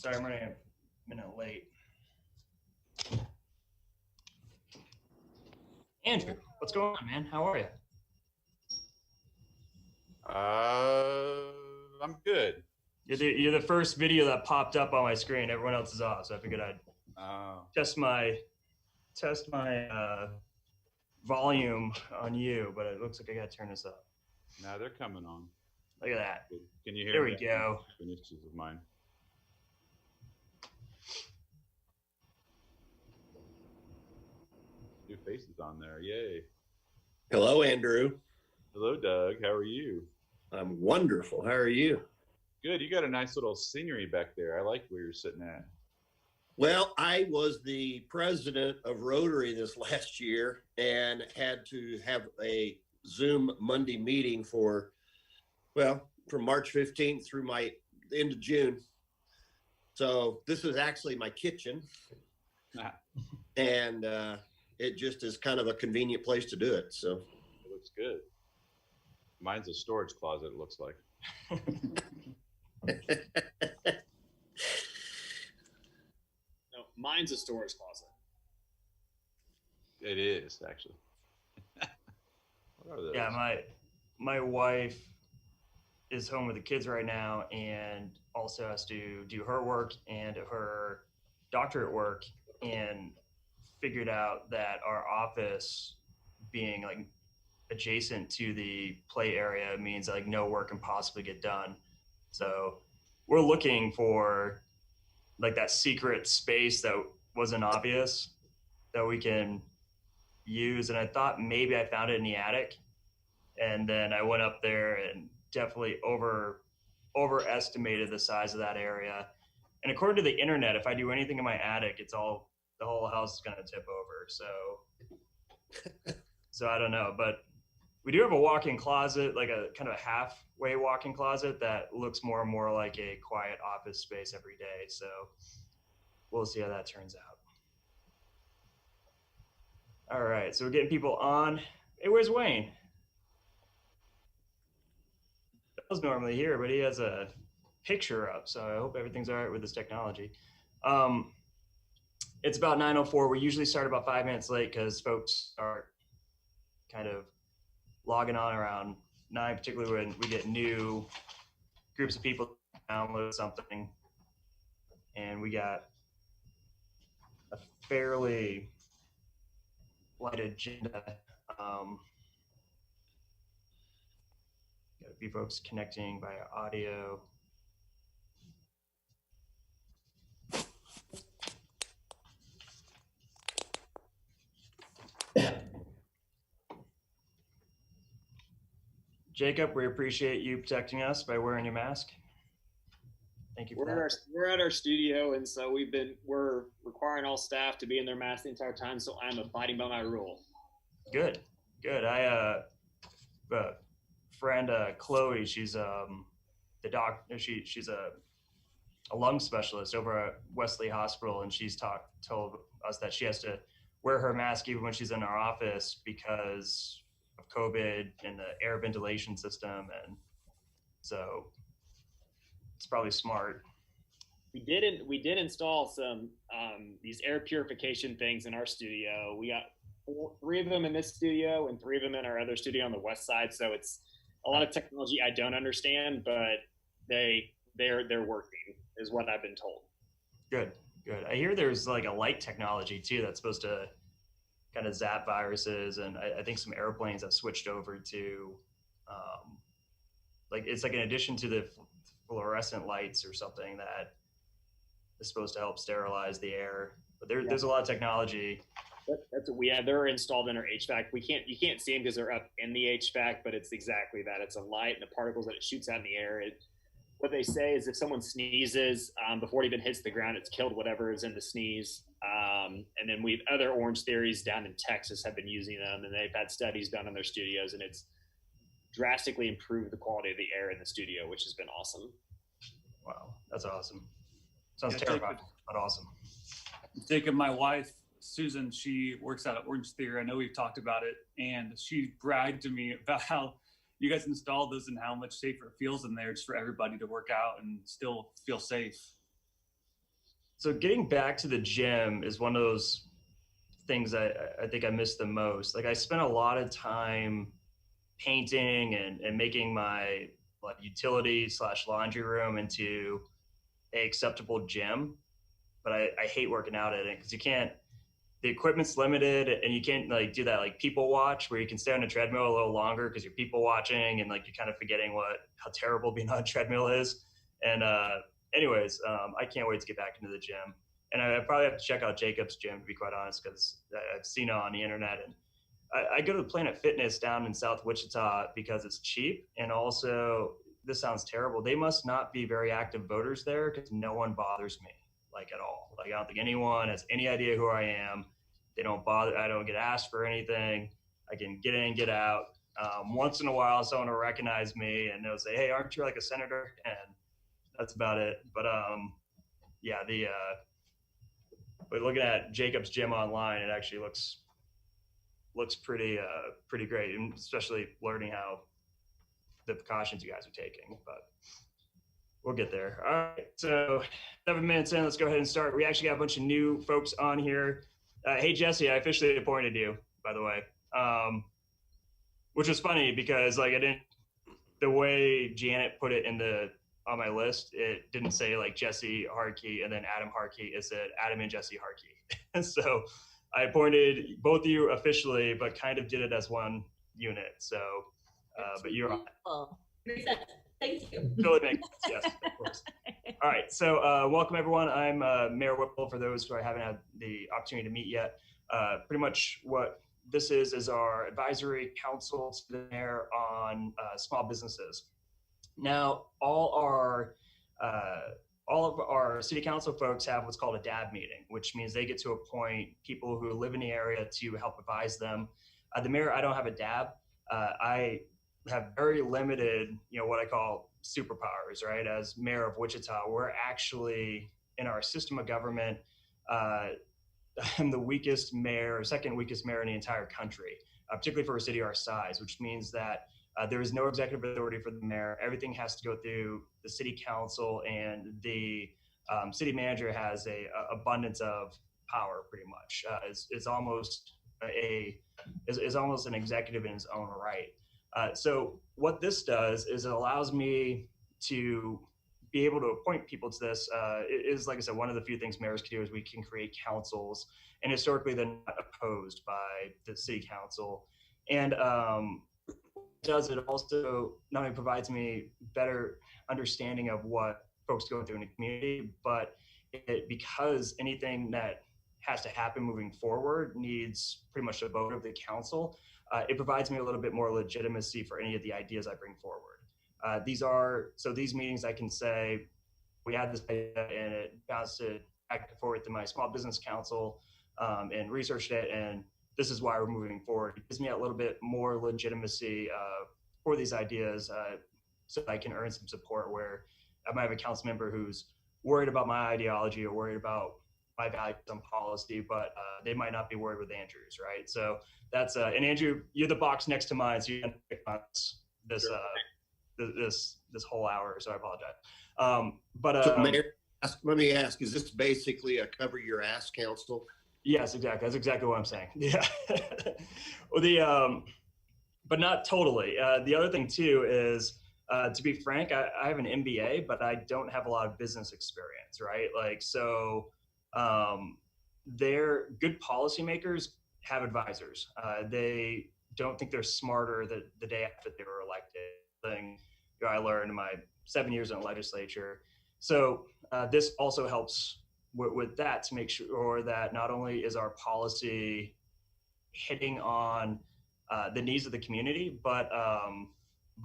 Sorry, I'm running a minute late. Andrew, what's going on, man? How are you? I'm good. You're the first video that popped up on my screen. Everyone else is off, so I figured I'd test my volume on you. But it looks like I gotta turn this up. Now they're coming on. Look at that. Can you hear There me? we go. Issues of mine. New faces on there. Yay. Hello, Andrew. Hello, Doug. How are you? I'm wonderful. How are you? Good. You got a nice little scenery back there. I like where you're sitting at. Well, I was the president of Rotary this last year and had to have a Zoom Monday meeting from March 15th through the end of June. So this is actually my kitchen. And it just is kind of a convenient place to do it. So it looks good. Mine's a storage closet, it looks like. No, mine's a storage closet. It is, actually. What are those? Yeah, my wife is home with the kids right now and also has to do her work and her doctorate work, and figured out that our office being like adjacent to the play area means like no work can possibly get done. So we're looking for like that secret space that wasn't obvious that we can use. And I thought maybe I found it in the attic. And then I went up there and definitely overestimated the size of that area. And according to the internet, if I do anything in my attic, the whole house is going to tip over. So I don't know, but we do have a walk-in closet, like a kind of a halfway walk-in closet that looks more and more like a quiet office space every day. So we'll see how that turns out. All right, so we're getting people on. Hey, where's Wayne? Bill's normally here, but he has a picture up, so I hope everything's all right with this technology. It's about 9:04. We usually start about 5 minutes late because folks start kind of logging on around 9, particularly when we get new groups of people to download something. And we got a fairly light agenda. Got a few folks connecting via audio. Jacob, we appreciate you protecting us by wearing your mask. Thank you for that. We're at our studio, and so we're requiring all staff to be in their mask the entire time, so I'm abiding by my rule. Good. I friend Chloe, she's the doctor, she's a lung specialist over at Wesley Hospital, and she's told us that she has to wear her mask even when she's in our office because of COVID and the air ventilation system, and so it's probably smart. We did install some these air purification things in our studio. We got 3 of them in this studio and 3 of them in our other studio on the west side. So it's a lot of technology I don't understand, but they're working, is what I've been told. Good. I hear there's like a light technology too that's supposed to kind of zap viruses, and I think some airplanes have switched over to like it's like an addition to the fluorescent lights or something that is supposed to help sterilize the air. But there's a lot of technology. That's what we have. They're installed in our HVAC. You can't see them because they're up in the HVAC, but it's exactly that. It's a light and the particles that it shoots out in the air. What they say is if someone sneezes before it even hits the ground, it's killed whatever is in the sneeze. And then other Orange Theories down in Texas have been using them, and they've had studies done in their studios, and it's drastically improved the quality of the air in the studio, which has been awesome. Wow, that's awesome. Sounds terrifying, but awesome. Jacob, my wife, Susan, she works out at Orange Theory. I know we've talked about it, and she bragged to me about how you guys installed this and how much safer it feels in there just for everybody to work out and still feel safe. So getting back to the gym is one of those things I think I miss the most. Like I spent a lot of time painting and making my like utility / laundry room into a acceptable gym, but I hate working out in it because you can't. The equipment's limited, and you can't like do that like people watch where you can stay on a treadmill a little longer because you're people watching and like you're kind of forgetting how terrible being on a treadmill is. And I can't wait to get back into the gym. And I probably have to check out Jacob's gym to be quite honest, because I've seen it on the internet. And I go to Planet Fitness down in South Wichita because it's cheap. And also, this sounds terrible, they must not be very active voters there because no one bothers me like at all. Like I don't think anyone has any idea who I am. They don't bother. I don't get asked for anything. I can get in, get out. Once in a while, someone will recognize me and they'll say, "Hey, aren't you like a senator?" And that's about it. But yeah, but looking at Jacob's gym online, it actually looks pretty great, and especially learning how the precautions you guys are taking. But we'll get there. All right, so 7 minutes in, let's go ahead and start. We actually got a bunch of new folks on here. Hey Jesse, I officially appointed you, by the way, which was funny because like the way Janet put it on my list, it didn't say like Jesse Harkey and then Adam Harkey. It said Adam and Jesse Harkey. And so I appointed both of you officially, but kind of did it as one unit. So, but you're on. Thank you. Totally makes sense, yes, of course. All right, so welcome everyone. I'm Mayor Whipple, for those who I haven't had the opportunity to meet yet. Pretty much what this is our advisory council to the mayor on small businesses. Now, all of our city council folks have what's called a DAB meeting, which means they get to appoint people who live in the area to help advise them. The mayor, I don't have a DAB. I have very limited, what I call superpowers, right? As mayor of Wichita, we're actually in our system of government. I'm the weakest mayor, or second weakest mayor in the entire country, particularly for a city our size, which means that there is no executive authority for the mayor. Everything has to go through the city council, and the city manager has a abundance of power. Pretty much is almost an executive in his own right. So what this does is it allows me to be able to appoint people to this. It is, like I said, one of the few things mayors can do is we can create councils, and historically they're not opposed by the city council. And it also not only provides me better understanding of what folks go through in the community, but because anything that has to happen moving forward needs pretty much a vote of the council, it provides me a little bit more legitimacy for any of the ideas I bring forward. These meetings, I can say, we had this idea and it bounced it back and forth to my small business council and researched it, and this is why we're moving forward. It gives me a little bit more legitimacy for these ideas, so I can earn some support where I might have a council member who's worried about my ideology or worried about my values on policy, but they might not be worried with Andrew's, right? So that's and Andrew, you're the box next to mine, so you can pick on this this whole hour. So I apologize. So Mayor, let me ask: is this basically a cover your ass council? Yes, exactly. That's exactly what I'm saying. Yeah. Well, but not totally. The other thing too is, to be frank, I have an MBA, but I don't have a lot of business experience, right? Like, so they're good policymakers have advisors. They don't think they're smarter the day after they were elected. Thing I learned in my 7 years in the legislature. So this also helps with that to make sure that not only is our policy hitting on the needs of the community, but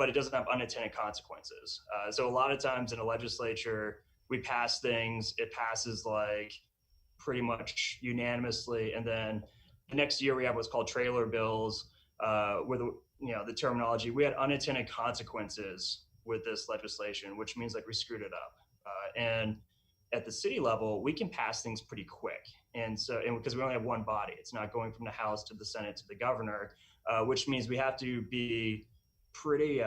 it doesn't have unintended consequences. So a lot of times in a legislature, we pass things, it passes like pretty much unanimously, and then the next year we have what's called trailer bills, where the terminology, we had unintended consequences with this legislation, which means like we screwed it up. And at the city level, we can pass things pretty quick. And because we only have one body, it's not going from the House to the Senate to the governor, which means we have to be pretty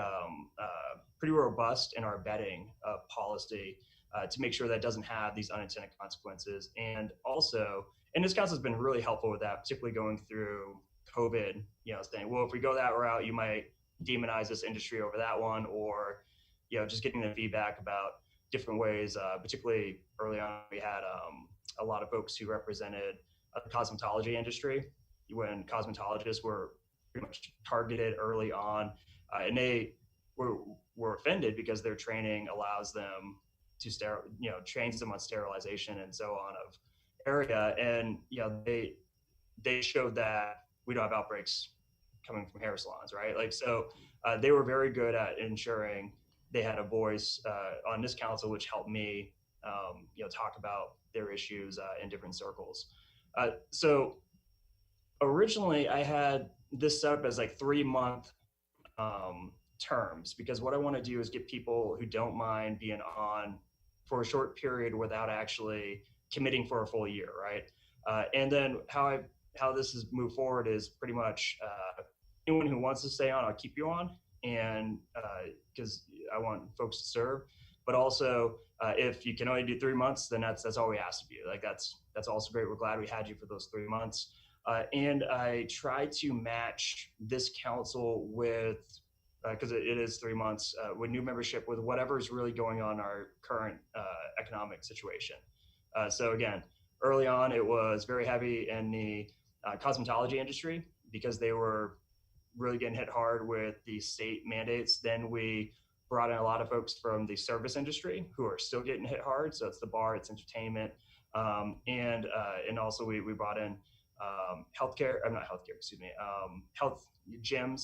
robust in our vetting of policy. to make sure that doesn't have these unintended consequences. And also, and this council has been really helpful with that, particularly going through COVID, saying, well, if we go that route, you might demonize this industry over that one, or, just getting the feedback about different ways, particularly early on, we had a lot of folks who represented the cosmetology industry when cosmetologists were pretty much targeted early on, and they were offended because their training allows them to trains them on sterilization and so on of area, and they showed that we don't have outbreaks coming from hair salons, right? Like, so they were very good at ensuring they had a voice on this council, which helped me, talk about their issues in different circles. So originally I had this set up as like 3-month terms, because what I want to do is get people who don't mind being on for a short period without actually committing for a full year, right? And then how this has moved forward is pretty much anyone who wants to stay on, I'll keep you on, and because I want folks to serve. But also, if you can only do 3 months, then that's all we ask of you. Like that's also great. We're glad we had you for those 3 months. And I try to match this council with, because it is 3 months, with new membership with whatever is really going on in our current economic situation. So again, early on, it was very heavy in the cosmetology industry because they were really getting hit hard with the state mandates. Then we brought in a lot of folks from the service industry who are still getting hit hard. So it's the bar, it's entertainment. And also we brought in health gyms.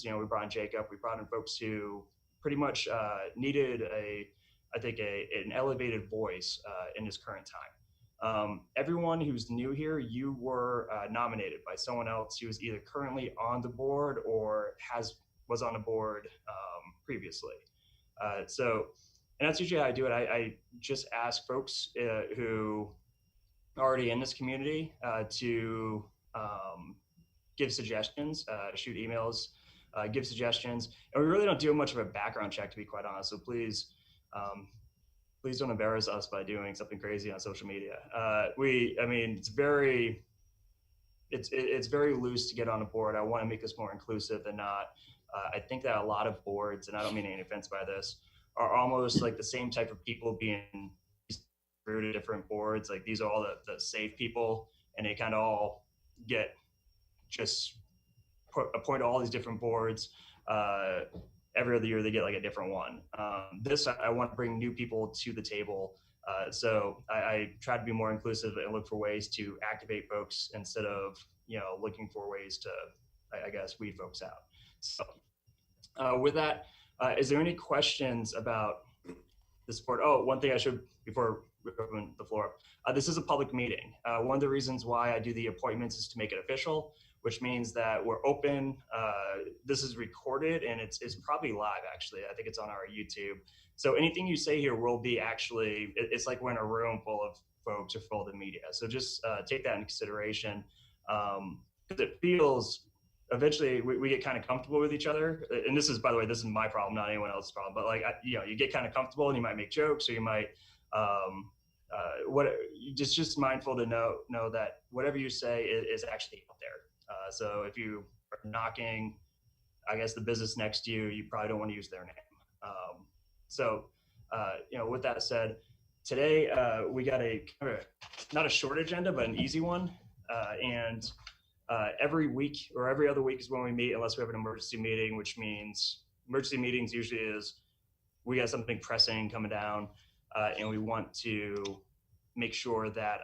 We brought in Jacob. We brought in folks who pretty much needed an elevated voice in this current time. Everyone who's new here, you were nominated by someone else who is either currently on the board or was on a board previously. And that's usually how I do it. I just ask folks who are already in this community to give suggestions, shoot emails, give suggestions. And we really don't do much of a background check, to be quite honest. So please don't embarrass us by doing something crazy on social media. It's very loose to get on a board. I want to make this more inclusive than not. I think that a lot of boards, and I don't mean any offense by this, are almost like the same type of people being through to different boards. Like these are all the safe people, and they kind of all get just appointed to all these different boards. Every other year they get like a different one. I want to bring new people to the table. So I try to be more inclusive and look for ways to activate folks instead of, looking for ways to, I guess, weed folks out. So with that, is there any questions about the sport? Oh, one thing I should, before we open the floor up, this is a public meeting. One of the reasons why I do the appointments is to make it official, which means that we're open. This is recorded and it's probably live, actually. I think it's on our YouTube. So anything you say here will be actually, it's like we're in a room full of folks or full of the media. So just take that into consideration. Because it feels, eventually we get kind of comfortable with each other. And this is, by the way, this is my problem, not anyone else's problem. But like, you get kind of comfortable and you might make jokes, or you might, just mindful to know that whatever you say is actually out there. So if you are knocking, I guess, the business next to you, you probably don't want to use their name. With that said, today we got not a short agenda, but an easy one. Every week or every other week is when we meet, unless we have an emergency meeting, which means emergency meetings usually is we got something pressing coming down, and we want to make sure that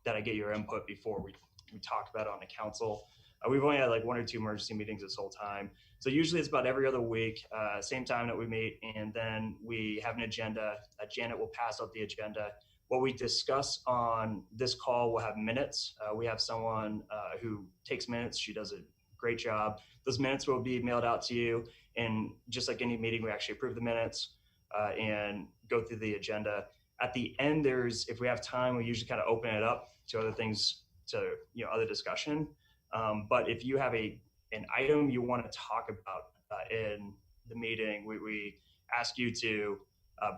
I get your input before we talk about it on the council. We've only had like 1 or 2 emergency meetings this whole time. So usually it's about every other week, same time that we meet, and then we have an agenda. Janet will pass out the agenda. What we discuss on this call will have minutes. We have someone who takes minutes. She does a great job. Those minutes will be mailed out to you. And just like any meeting, we actually approve the minutes and go through the agenda. At the end, if we have time, we usually kind of open it up to other things, to other discussion. But if you have an item you want to talk about in the meeting, we ask you to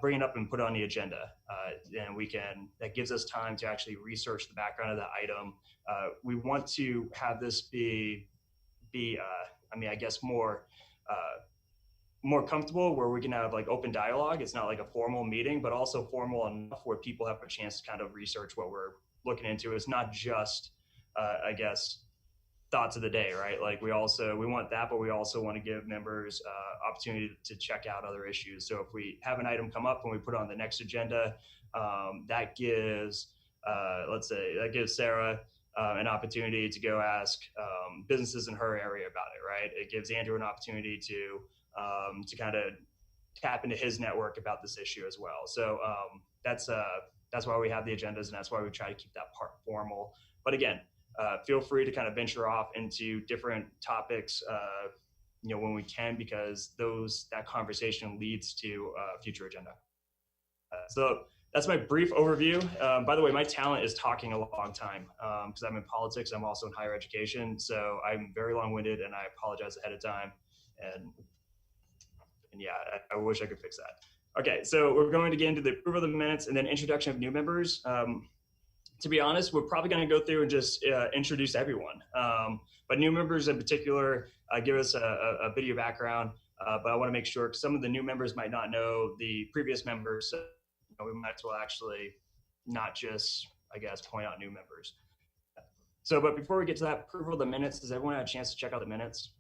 bring it up and put it on the agenda. And that gives us time to actually research the background of the item. We want to have this be I guess more comfortable, where we can have like open dialogue. It's not like a formal meeting, but also formal enough where people have a chance to kind of research what we're looking into. It's not just, I guess, thoughts of the day, right? Like we want that, but we also want to give members opportunity to check out other issues. So if we have an item come up and we put it on the next agenda, that gives Sarah an opportunity to go ask businesses in her area about it, right? It gives Andrew an opportunity to kind of tap into his network about this issue as well. So that's why we have the agendas, and that's why we try to keep that part formal. But again, feel free to kind of venture off into different topics, when we can, because that conversation leads to a future agenda. So that's my brief overview. By the way, my talent is talking a long time because I'm in politics. I'm also in higher education. So I'm very long-winded, and I apologize ahead of time. And yeah, I wish I could fix that. Okay, so we're going to get into the approval of the minutes and then introduction of new members. To be honest, we're probably going to go through and just introduce everyone. But new members in particular, give us a bit of your background. But I want to make sure, because some of the new members might not know the previous members. So we might as well actually not just, I guess, point out new members. So, but before we get to that approval of the minutes, does everyone have a chance to check out the minutes?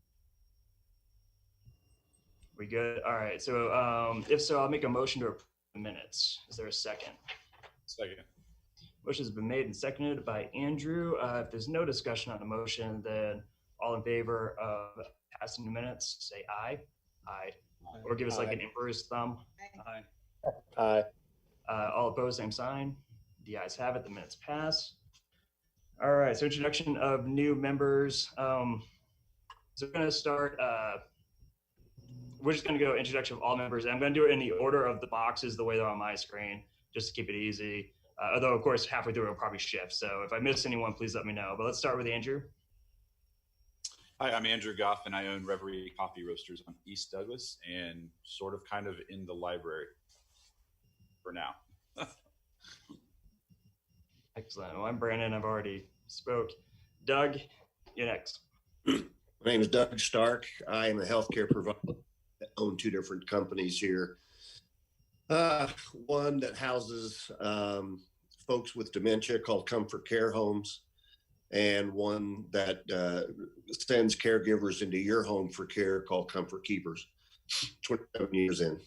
We good? All right. So if so, I'll make a motion to approve the minutes. Is there a second? Second. Motion has been made and seconded by Andrew. If there's no discussion on the motion, then all in favor of passing the minutes, say aye. Aye. Or give us like an emperor's thumb. Aye. Aye. All opposed, same sign. The ayes have it. The minutes pass. All right. So introduction of new members. So we're going to start. We're just going to go introduction of all members. I'm going to do it in the order of the boxes, the way they're on my screen, just to keep it easy. Although, of course, halfway through, it'll probably shift. So if I miss anyone, please let me know. But let's start with Andrew. Hi, I'm Andrew Goff, and I own Reverie Coffee Roasters on East Douglas and kind of in the library for now. Excellent. Well, I'm Brandon. I've already spoke. Doug, you're next. My name is Doug Stark. I am a healthcare provider that own two different companies here. One that houses folks with dementia called Comfort Care Homes, and one that sends caregivers into your home for care called Comfort Keepers. 27 years in.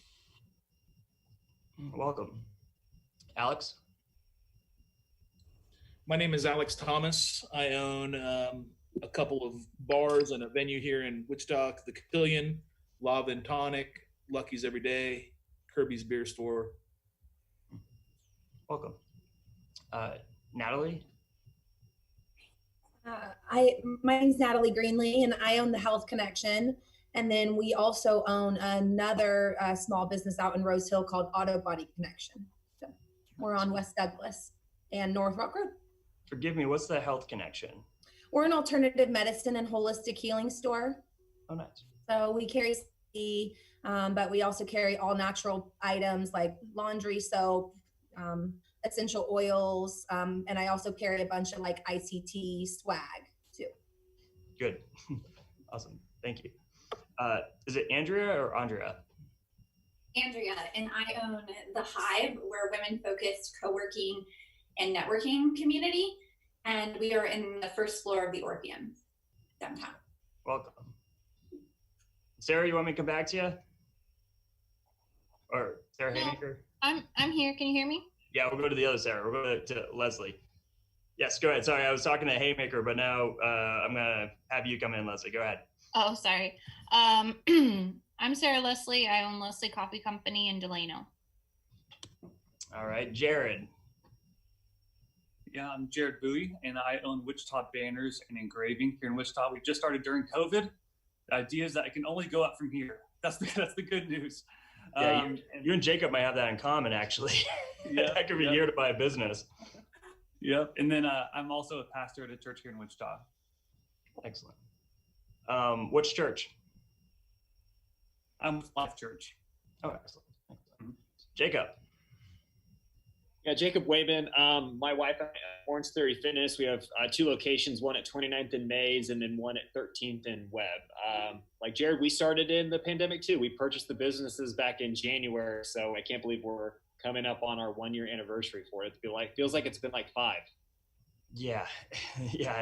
Welcome. Alex? My name is Alex Thomas. I own a couple of bars and a venue here in Wichita, the Cotillion, Lava and Tonic, Lucky's Every Day, Kirby's Beer Store. Welcome. Natalie? My name's Natalie Greenlee, and I own the Health Connection. And then we also own another small business out in Rose Hill called Auto Body Connection. So we're on West Douglas and North Rock Road. Forgive me, what's the Health Connection? We're an alternative medicine and holistic healing store. Oh, nice. So we carry but we also carry all natural items like laundry soap, essential oils, and I also carry a bunch of like ICT swag too. Good. Awesome. Thank you. Is it Andrea or Andrea? Andrea, and I own The Hive. We're a women-focused co-working and networking community, and we are in the first floor of the Orpheum downtown. Welcome. Sarah, you want me to come back to you? Or Sarah Haymaker? I'm here. Can you hear me? Yeah, we'll go to the other Sarah. We'll go to Leslie. Yes, go ahead. Sorry, I was talking to Haymaker, but now I'm going to have you come in, Leslie. Go ahead. Oh, sorry. I'm Sarah Leslie. I own Leslie Coffee Company in Delano. All right. Jared. Yeah, I'm Jared Bowie, and I own Wichita Banners and Engraving here in Wichita. We just started during COVID. The idea is that it can only go up from here. That's the good news. Yeah, you and Jacob might have that in common, actually. Yeah, that could be here to buy a business. Yep. And then I'm also a pastor at a church here in Wichita. Excellent. Which church? I'm with Life Church. Oh, excellent. Jacob. Yeah, Jacob Wayman. My wife and I, Orange Theory Fitness. We have 2 locations, one at 29th and Mays and then one at 13th and Webb. Like Jared, we started in the pandemic too. We purchased the businesses back in January, so I can't believe we're coming up on our 1-year anniversary for it. Feels like it's been like 5. Yeah, yeah,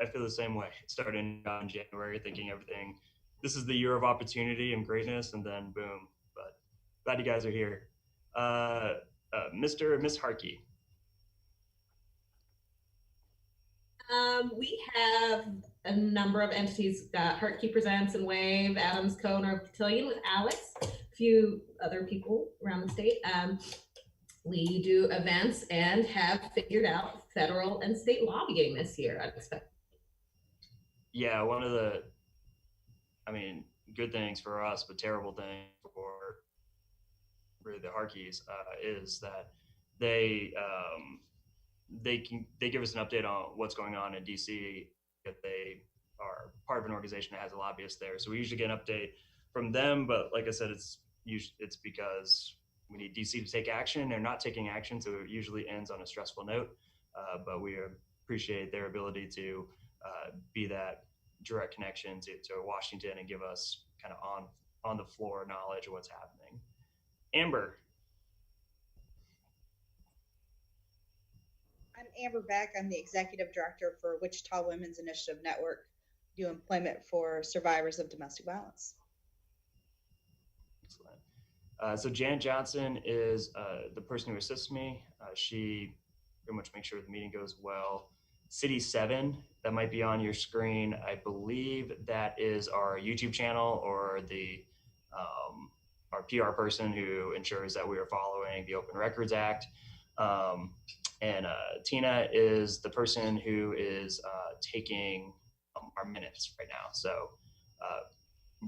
I feel the same way. Starting in January, thinking everything, this is the year of opportunity and greatness, and then boom. But glad you guys are here. Mr. and Miss Harkey. We have a number of entities, Hartkey Presents and Wave, Adams Co-owner of Cotillion with Alex, a few other people around the state. We do events and have figured out federal and state lobbying this year, I expect. Yeah, one of the, good things for us, but terrible thing for really the Harkeys is that they give us an update on what's going on in DC if they are part of an organization that has a lobbyist there. So we usually get an update from them, but like I said, it's because we need DC to take action. They're not taking action, so it usually ends on a stressful note. But we appreciate their ability to be that direct connection to Washington and give us kind of on the floor knowledge of what's happening. Amber. I'm Amber Beck. I'm the Executive Director for Wichita Women's Initiative Network, do employment for survivors of domestic violence. Excellent. So Jan Johnson is the person who assists me. She pretty much makes sure the meeting goes well. City 7, that might be on your screen. I believe that is our YouTube channel, or the our PR person who ensures that we are following the Open Records Act. And Tina is the person who is taking our minutes right now. So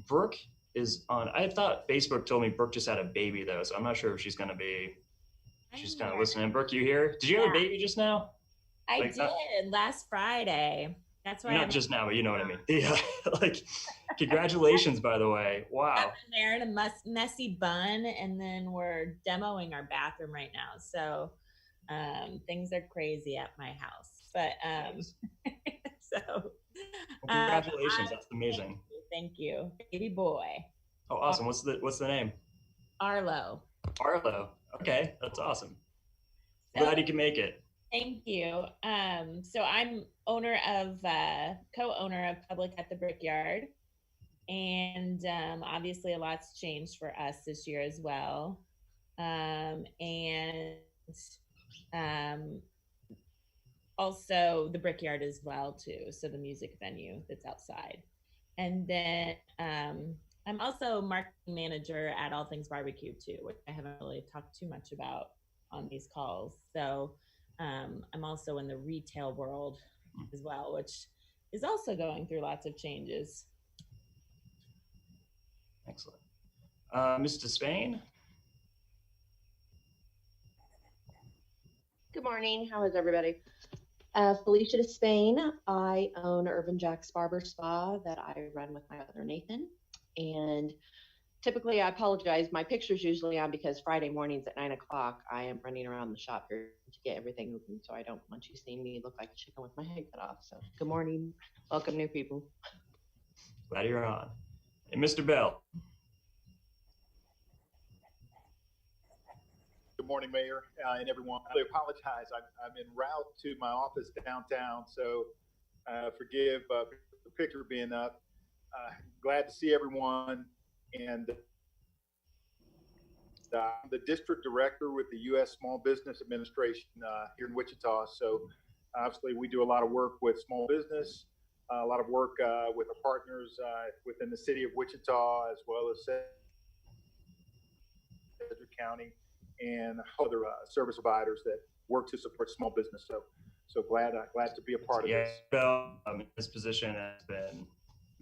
Brooke is on. I thought Facebook told me Brooke just had a baby though, so I'm not sure if she's going to be. She's kind of listening. Brooke, you here? Did you have a baby just now? I did last Friday. That's why. Not just now, but you know what I mean. Yeah, like congratulations, by the way. Wow. I'm there in a messy bun, and then we're demoing our bathroom right now. So things are crazy at my house. But so well, congratulations. That's amazing. Thank you, baby boy. Oh, awesome. What's the name? Arlo. Arlo. Okay, that's awesome. Glad you can make it. Thank you. So I'm co-owner of Public at the Brickyard. And obviously a lot's changed for us this year as well. Also the Brickyard as well too. So the music venue that's outside. And then I'm also marketing manager at All Things Barbecue too, which I haven't really talked too much about on these calls. So I'm also in the retail world as well, which is also going through lots of changes. Excellent. Mr. Spain. Good morning. How is everybody? Felicia Despain. I own Urban Jack's Barber Spa that I run with my brother Nathan. And typically, I apologize. My picture's usually on because Friday mornings at 9 o'clock, I am running around the shop here to get everything moving. So I don't want you seeing me look like a chicken with my head cut off. So good morning. Welcome, new people. Glad you're on. And Mr. Bell. Good morning, Mayor and everyone. I apologize. I'm en route to my office downtown, so forgive the picture being up. Glad to see everyone. And I'm the district director with the U.S. Small Business Administration here in Wichita. So obviously we do a lot of work with small business, a lot of work with our partners within the city of Wichita, as well as Sedgwick County and other service providers that work to support small business. So glad to be a part of this. Bill, this position has been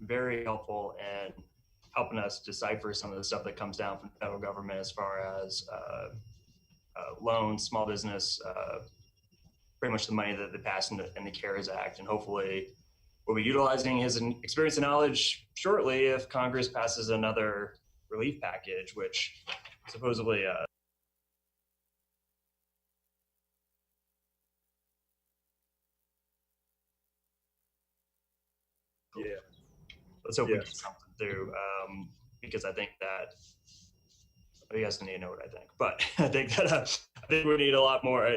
very helpful in helping us decipher some of the stuff that comes down from the federal government as far as loans, small business, pretty much the money that they passed in the CARES Act. And hopefully we'll be utilizing his experience and knowledge shortly if Congress passes another relief package, which supposedly Yeah. Let's hope we get something through, because I think that, you guys need to know what I think, but I think that I think we need a lot more.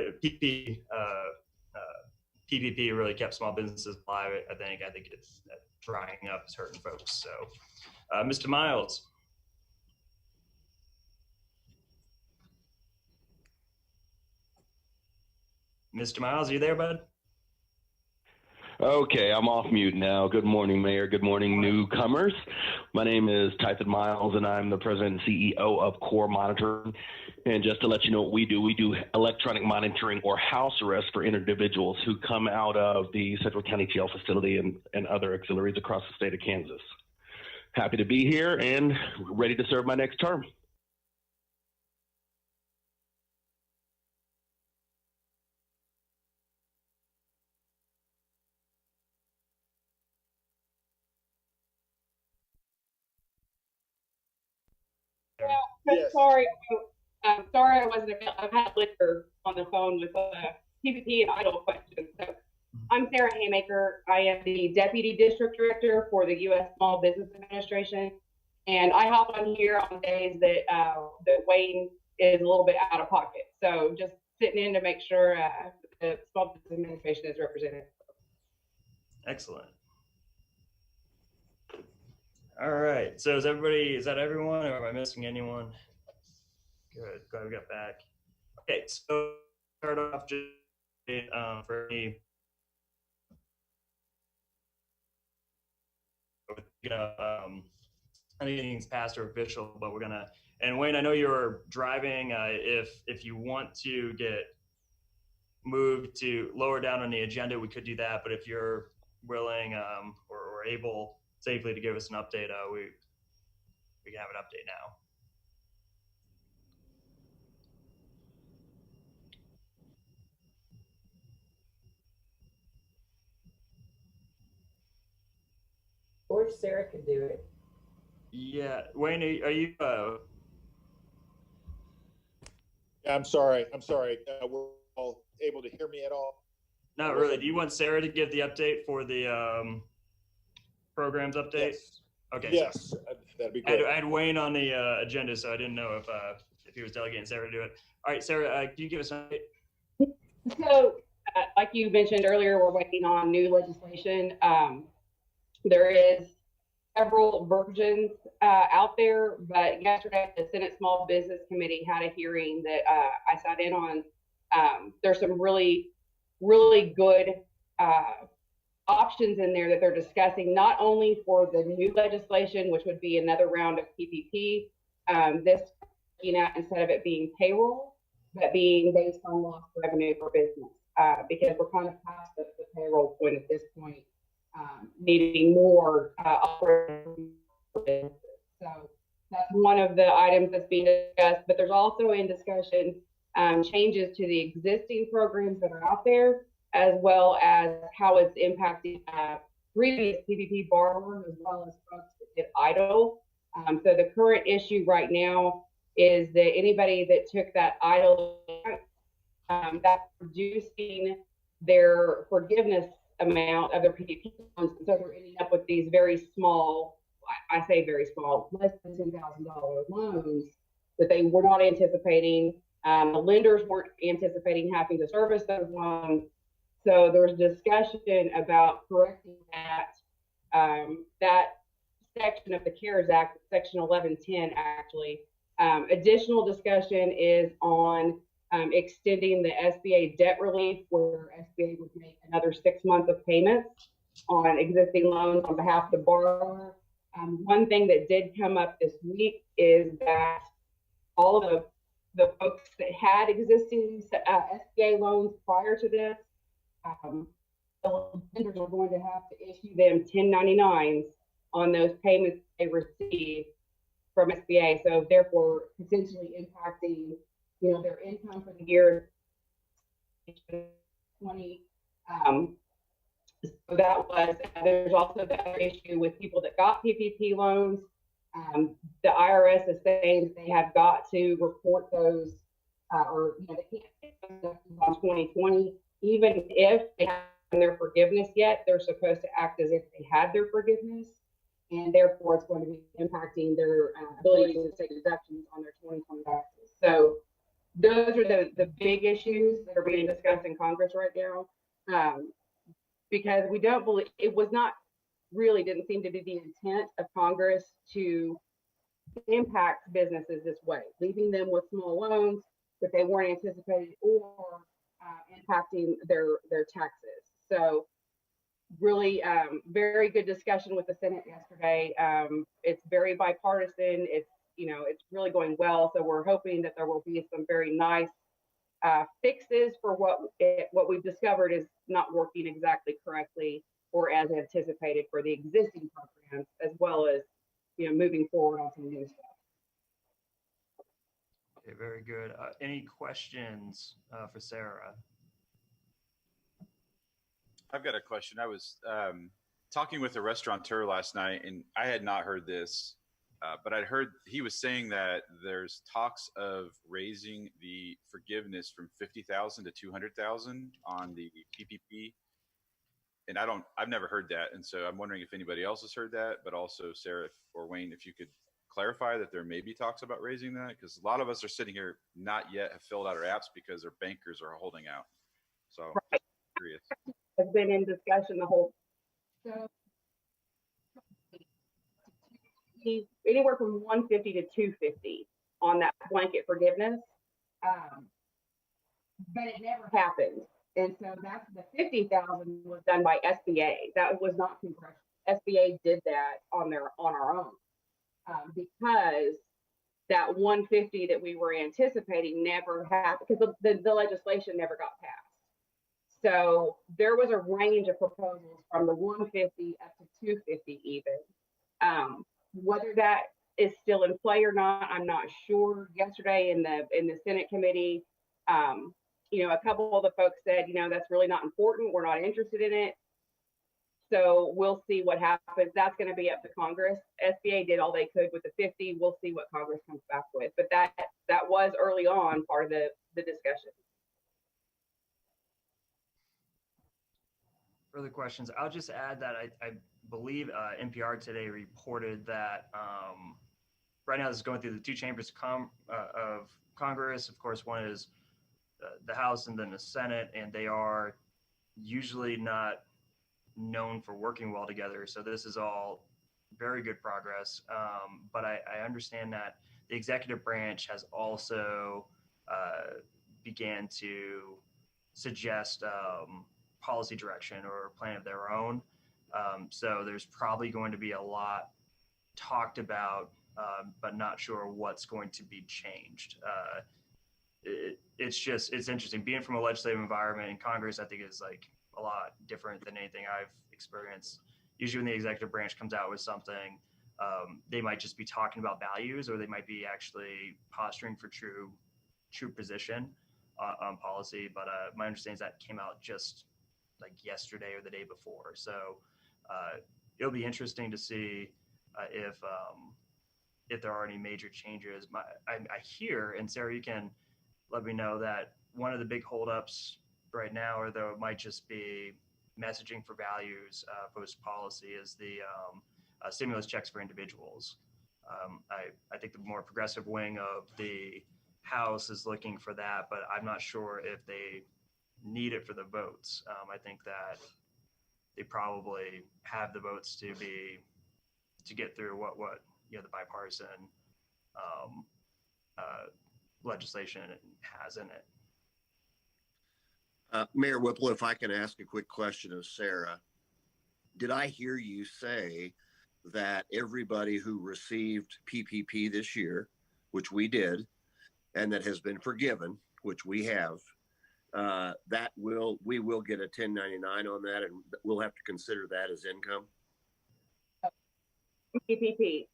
PPP really kept small businesses alive. I think it's drying up certain folks. So, Mr. Miles. Mr. Miles, are you there, bud? Okay, I'm off mute now. Good morning, Mayor. Good morning, newcomers. My name is Tyson Miles, and I'm the president and CEO of Core Monitoring. And just to let you know what we do electronic monitoring or house arrest for individuals who come out of the Central County Jail facility and other auxiliaries across the state of Kansas. Happy to be here and ready to serve my next term. Yes. Sorry, I'm sorry I wasn't available. I've had liquor on the phone with PPP and idle questions. So I'm Sarah Haymaker. I am the Deputy District Director for the U.S. Small Business Administration. And I hop on here on days that, that Wayne is a little bit out of pocket. So just sitting in to make sure the Small Business Administration is represented. Excellent. All right. So is that everyone, or am I missing anyone? Good. Glad we got back. Okay. So start off just for me. Anything's past or official, but we're gonna. And Wayne, I know you're driving. If you want to get moved to lower down on the agenda, we could do that. But if you're willing or able safely to give us an update, we can have an update now. Or Sarah could do it. Yeah, Wayne, are you? I'm sorry. We're all able to hear me at all? Not really. Do you want Sarah to give the update for the programs update? Yes. Okay. Yes, so that'd be great. I had Wayne on the agenda, so I didn't know if he was delegating Sarah to do it. All right, Sarah, can you give us an update? So, like you mentioned earlier, we're waiting on new legislation. There is several versions out there, but yesterday the Senate Small Business Committee had a hearing that I sat in on. There's some really, really good options in there that they're discussing, not only for the new legislation, which would be another round of PPP, this, instead of it being payroll, but being based on lost revenue for business, because we're kind of past the payroll point at this point, needing more operating for business. So that's one of the items that's being discussed, but there's also in discussion changes to the existing programs that are out there, as well as how it's impacting previous PPP borrowers, as well as folks that did idle. So the current issue right now is that anybody that took that idle, that's reducing their forgiveness amount of their PPP loans. So they're ending up with these very small, I say very small, less than $10,000 loans that they were not anticipating. The lenders weren't anticipating having to service those loans. So there's discussion about correcting that section of the CARES Act, Section 1110 actually. Additional discussion is on extending the SBA debt relief, where SBA would make another 6 months of payments on existing loans on behalf of the borrower. One thing that did come up this week is that all of the folks that had existing SBA loans prior to this, the lenders are going to have to issue them 1099s on those payments they receive from SBA. So therefore, potentially impacting, their income for the year 20. So that was. There's also the other issue with people that got PPP loans. The IRS is saying they have got to report those, or they can't take those on 2020, even if they their forgiveness yet. They're supposed to act as if they had their forgiveness, and therefore it's going to be impacting their ability to take deductions on their 2020 taxes. So those are the big issues that are being discussed in Congress right now, because we don't believe, it was not really, didn't seem to be the intent of Congress to impact businesses this way, leaving them with small loans that they weren't anticipating, or impacting their taxes. So really very good discussion with the Senate yesterday. It's very bipartisan. It's really going well. So we're hoping that there will be some very nice fixes for what we've discovered is not working exactly correctly or as anticipated for the existing programs, as well as moving forward on some new stuff. Okay, very good. Any questions for Sarah? I've got a question. I was talking with a restaurateur last night, and I had not heard this, but I'd heard he was saying that there's talks of raising the forgiveness from 50,000 to 200,000 on the PPP. And I've never heard that. And so I'm wondering if anybody else has heard that, but also Sarah or Wayne, if you could clarify that there may be talks about raising that, because a lot of us are sitting here not yet have filled out our apps because their bankers are holding out. So right. Curious. Has been in discussion the whole, so anywhere from 150 to 250 on that blanket forgiveness, but it never happened. And so that's the 50,000 was done by SBA. That was not congressional. SBA did that on our own, because that 150 that we were anticipating never happened, because the legislation never got passed. So there was a range of proposals from the 150 up to 250 even. Whether that is still in play or not, I'm not sure. Yesterday in the Senate committee, a couple of the folks said, that's really not important. We're not interested in it. So we'll see what happens. That's going to be up to Congress. SBA did all they could with the 50. We'll see what Congress comes back with. But that was early on part of the discussion. Further questions? I'll just add that I believe NPR today reported that right now this is going through the two chambers of Congress. Of course, one is the House and then the Senate, and they are usually not known for working well together. So this is all very good progress. But I understand that the executive branch has also began to suggest policy direction or plan of their own. So there's probably going to be a lot talked about, but not sure what's going to be changed. It's interesting. Being from a legislative environment in Congress, I think is like a lot different than anything I've experienced. Usually when the executive branch comes out with something, they might just be talking about values, or they might be actually posturing for true position on policy. But my understanding is that came out just like yesterday or the day before. So it'll be interesting to see if there are any major changes. I hear, and Sarah, you can let me know, that one of the big holdups right now, or though it might just be messaging for values post policy, is the stimulus checks for individuals. I think the more progressive wing of the House is looking for that, but I'm not sure if they need it for the votes. I think that they probably have the votes to get through what the bipartisan legislation has in it. Mayor Whipple, if I can ask a quick question of Sarah, did I hear you say that everybody who received PPP this year, which we did, and that has been forgiven, which we have, we will get a 1099 on that, and we'll have to consider that as income? PPP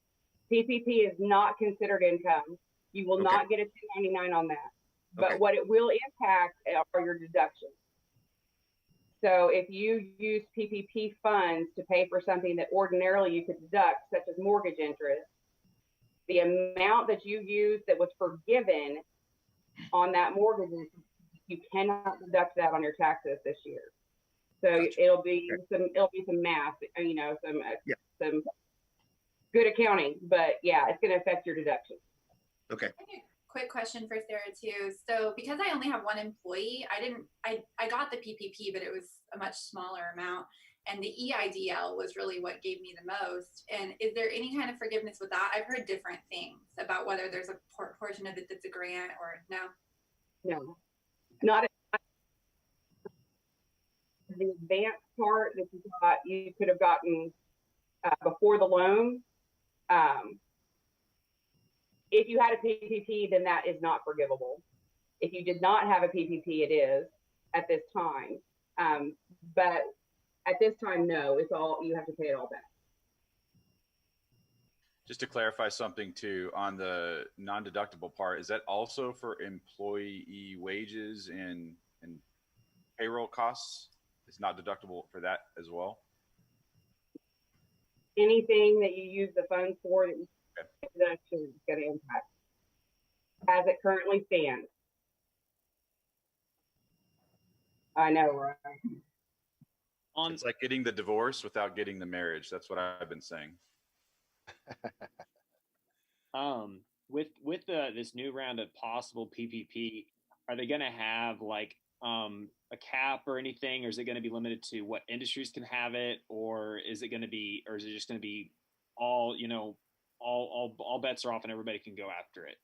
is not considered income. You will not get a 1099 on that. But what it will impact are your deductions. So if you use PPP funds to pay for something that ordinarily you could deduct, such as mortgage interest, the amount that you use that was forgiven on that mortgage, you cannot deduct that on your taxes this year. So Gotcha. it'll be some math, some good accounting, but yeah, it's going to affect your deductions. Okay. Quick question for Sarah too. So because I only have one employee, I got the PPP, but it was a much smaller amount. And the EIDL was really what gave me the most. And is there any kind of forgiveness with that? I've heard different things about whether there's a portion of it that's a grant or no. No, not the advanced part that you could have gotten before the loan. If you had a PPP, then that is not forgivable. If you did not have a PPP, it is at this time. But at this time, no, it's all, you have to pay it all back. Just to clarify something too, on the non-deductible part, is that also for employee wages and payroll costs? It's not deductible for that as well? Anything that you use the funds for that deduction is going to impact as it currently stands. I know, right? It's like getting the divorce without getting the marriage. That's what I've been saying. With this new round of possible PPP, are they going to have like a cap or anything, or is it going to be limited to what industries can have it, or is it just going to be all bets are off and everybody can go after it?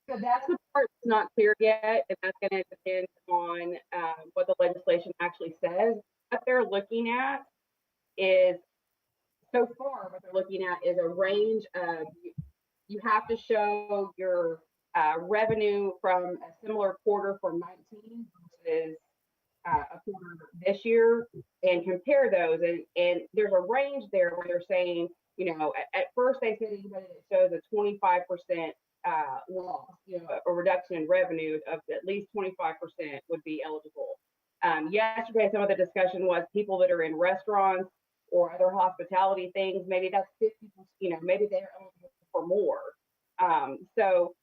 So that's the part that's not clear yet, and that's going to depend on what the legislation actually says. What they're looking at is, so far, what they're looking at is a range of, you have to show your revenue from a similar quarter from 19 versus a quarter this year, and compare those. And there's a range there where they're saying, at first they said anybody that shows a 25% loss, a reduction in revenue of at least 25% would be eligible. Yesterday, some of the discussion was people that are in restaurants or other hospitality things, maybe that's 50%, maybe they're eligible for more. So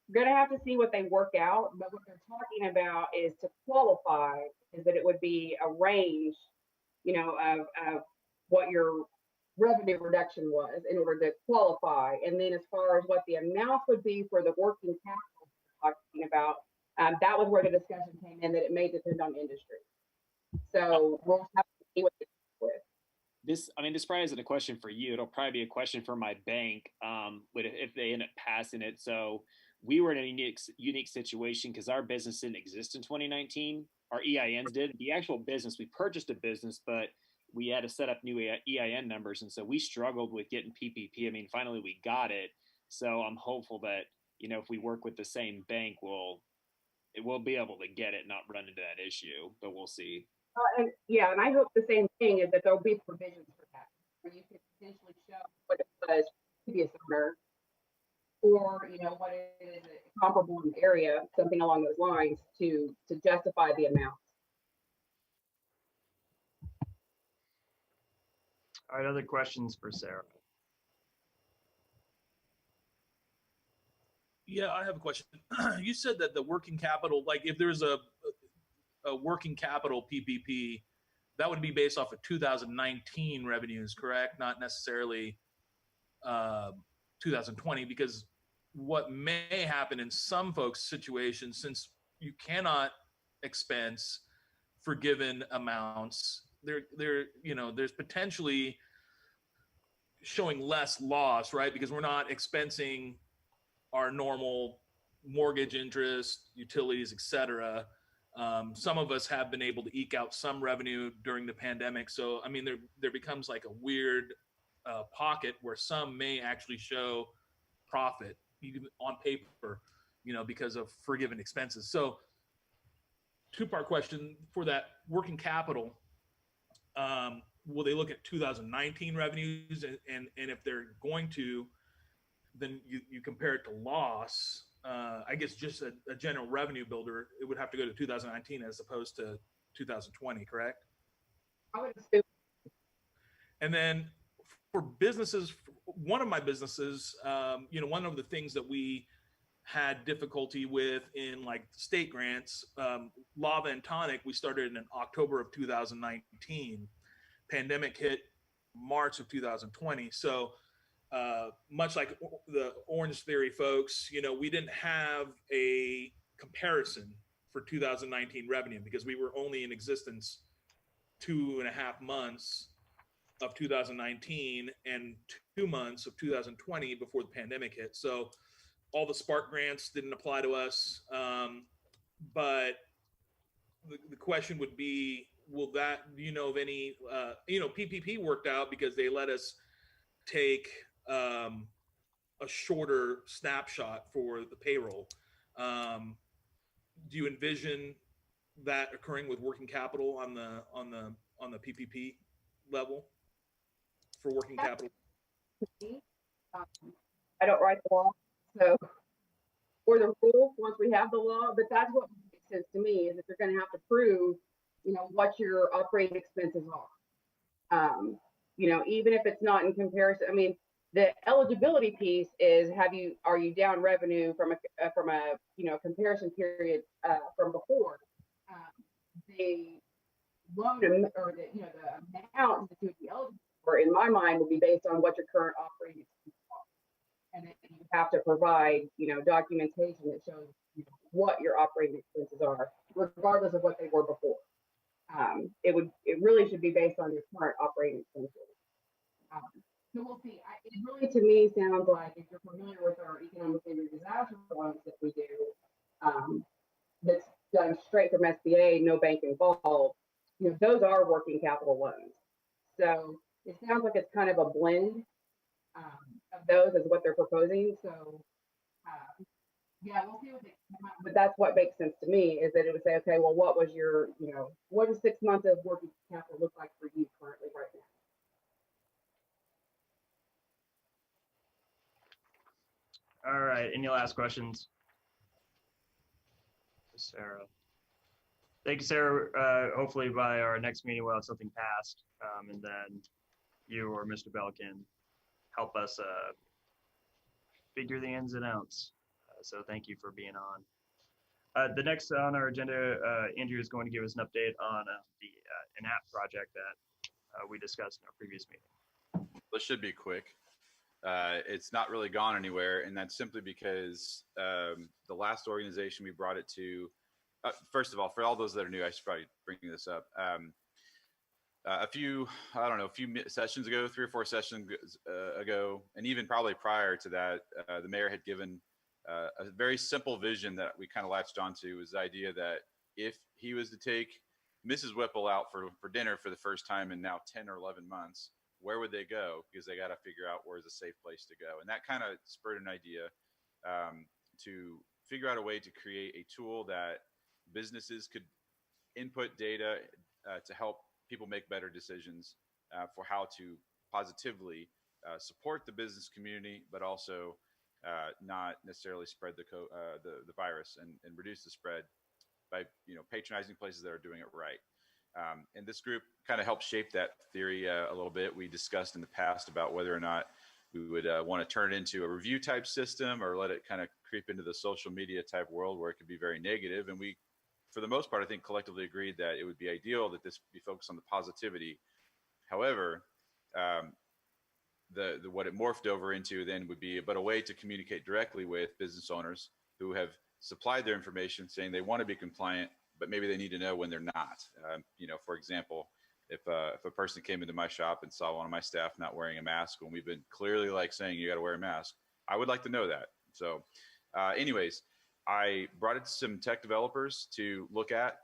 we're going to have to see what they work out, but what they're talking about is to qualify, is that it would be a range, of what your revenue reduction was in order to qualify. And then as far as what the amount would be for the working capital we're talking about, that was where the discussion came in, that it may depend on industry. So we'll have to see what they come with. This probably isn't a question for you. It'll probably be a question for my bank, if they end up passing it. So we were in a unique situation because our business didn't exist in 2019. Our EINs did. The actual business, we purchased a business, but we had to set up new EIN numbers. And so we struggled with getting PPP. Finally we got it. So I'm hopeful that, if we work with the same bank, we'll be able to get it, not run into that issue, but we'll see. And I hope the same thing is that there'll be provisions for that, where you can potentially show what it was previous owner, or what it is comparable in the area, something along those lines to justify the amount. All right, other questions for Sarah? Yeah, I have a question. You said that the working capital, like if there's a working capital PPP, that would be based off of 2019 revenues, correct? Not necessarily 2020, because what may happen in some folks' situations, since you cannot expense forgiven amounts, there's potentially showing less loss, right? Because we're not expensing our normal mortgage interest, utilities, et cetera. Some of us have been able to eke out some revenue during the pandemic. So, there becomes like a weird pocket where some may actually show profit, even on paper, because of forgiven expenses. So, two-part question for that working capital. Will they look at 2019 revenues? And if they're going to, then you compare it to loss. I guess just a general revenue builder, it would have to go to 2019 as opposed to 2020, correct? I would assume. And then for businesses, one of my businesses, one of the things that we had difficulty with in like state grants. Lava and Tonic, we started in October of 2019. Pandemic hit March of 2020. So much like the Orange Theory folks, you know, we didn't have a comparison for 2019 revenue because we were only in existence 2.5 months of 2019 and 2 months of 2020 before the pandemic hit. So all the Spark grants didn't apply to us. But the question would be, will that, do you know of any, you know, PPP worked out because they let us take a shorter snapshot for the payroll. Do you envision that occurring with working capital on the PPP level for working capital? I don't write the law, so or the rule once we have the law, but that's what makes sense to me is that you're going to have to prove, you know, what your operating expenses are. You know, even if it's not in comparison. I mean, the eligibility piece is are you down revenue from a you know comparison period from before. The loan or the you know the amount that you would be eligible for, in my mind, will be based on what your current operating expenses are, and then you have to provide you know documentation that shows you know, what your operating expenses are, regardless of what they were before. It really should be based on your current operating expenses. So we'll see. It really, to me, sounds like if you're familiar with our economic and disaster loans that we do, that's done straight from SBA, no bank involved. You know, those are working capital loans. So it sounds like it's kind of a blend of those as what they're proposing. So yeah, we'll see what they come out. But that's what makes sense to me is that it would say, okay, well, what was your, you know, what does 6 months of working capital look like for you currently right now? All right. Any last questions? Sarah. Thank you, Sarah. Hopefully by our next meeting we'll have something passed, and then you or Mr. Bell can help us figure the ins and outs. So thank you for being on. The next on our agenda, Andrew is going to give us an update on an app project that we discussed in our previous meeting. This should be quick. It's not really gone anywhere, and that's simply because the last organization we brought it to, first of all, for all those that are new, I should probably bring this up. A few sessions ago, 3 or 4 sessions ago, and even probably prior to that, the mayor had given a very simple vision that we kind of latched onto, was the idea that if he was to take Mrs. Whipple out for dinner for the first time in now 10 or 11 months, where would they go? Because they got to figure out where's a safe place to go. And that kind of spurred an idea to figure out a way to create a tool that businesses could input data to help people make better decisions for how to positively support the business community, but also not necessarily spread the virus and reduce the spread by patronizing places that are doing it right. And this group kind of helped shape that theory a little bit. We discussed in the past about whether or not we would want to turn it into a review type system or let it kind of creep into the social media type world where it could be very negative. And we, for the most part, I think collectively agreed that it would be ideal that this be focused on the positivity. However, what it morphed over into then would be but a way to communicate directly with business owners who have supplied their information saying they want to be compliant, but maybe they need to know when they're not. For example, if a person came into my shop and saw one of my staff not wearing a mask when we've been clearly saying you got to wear a mask, I would like to know that. So anyways, I brought it to some tech developers to look at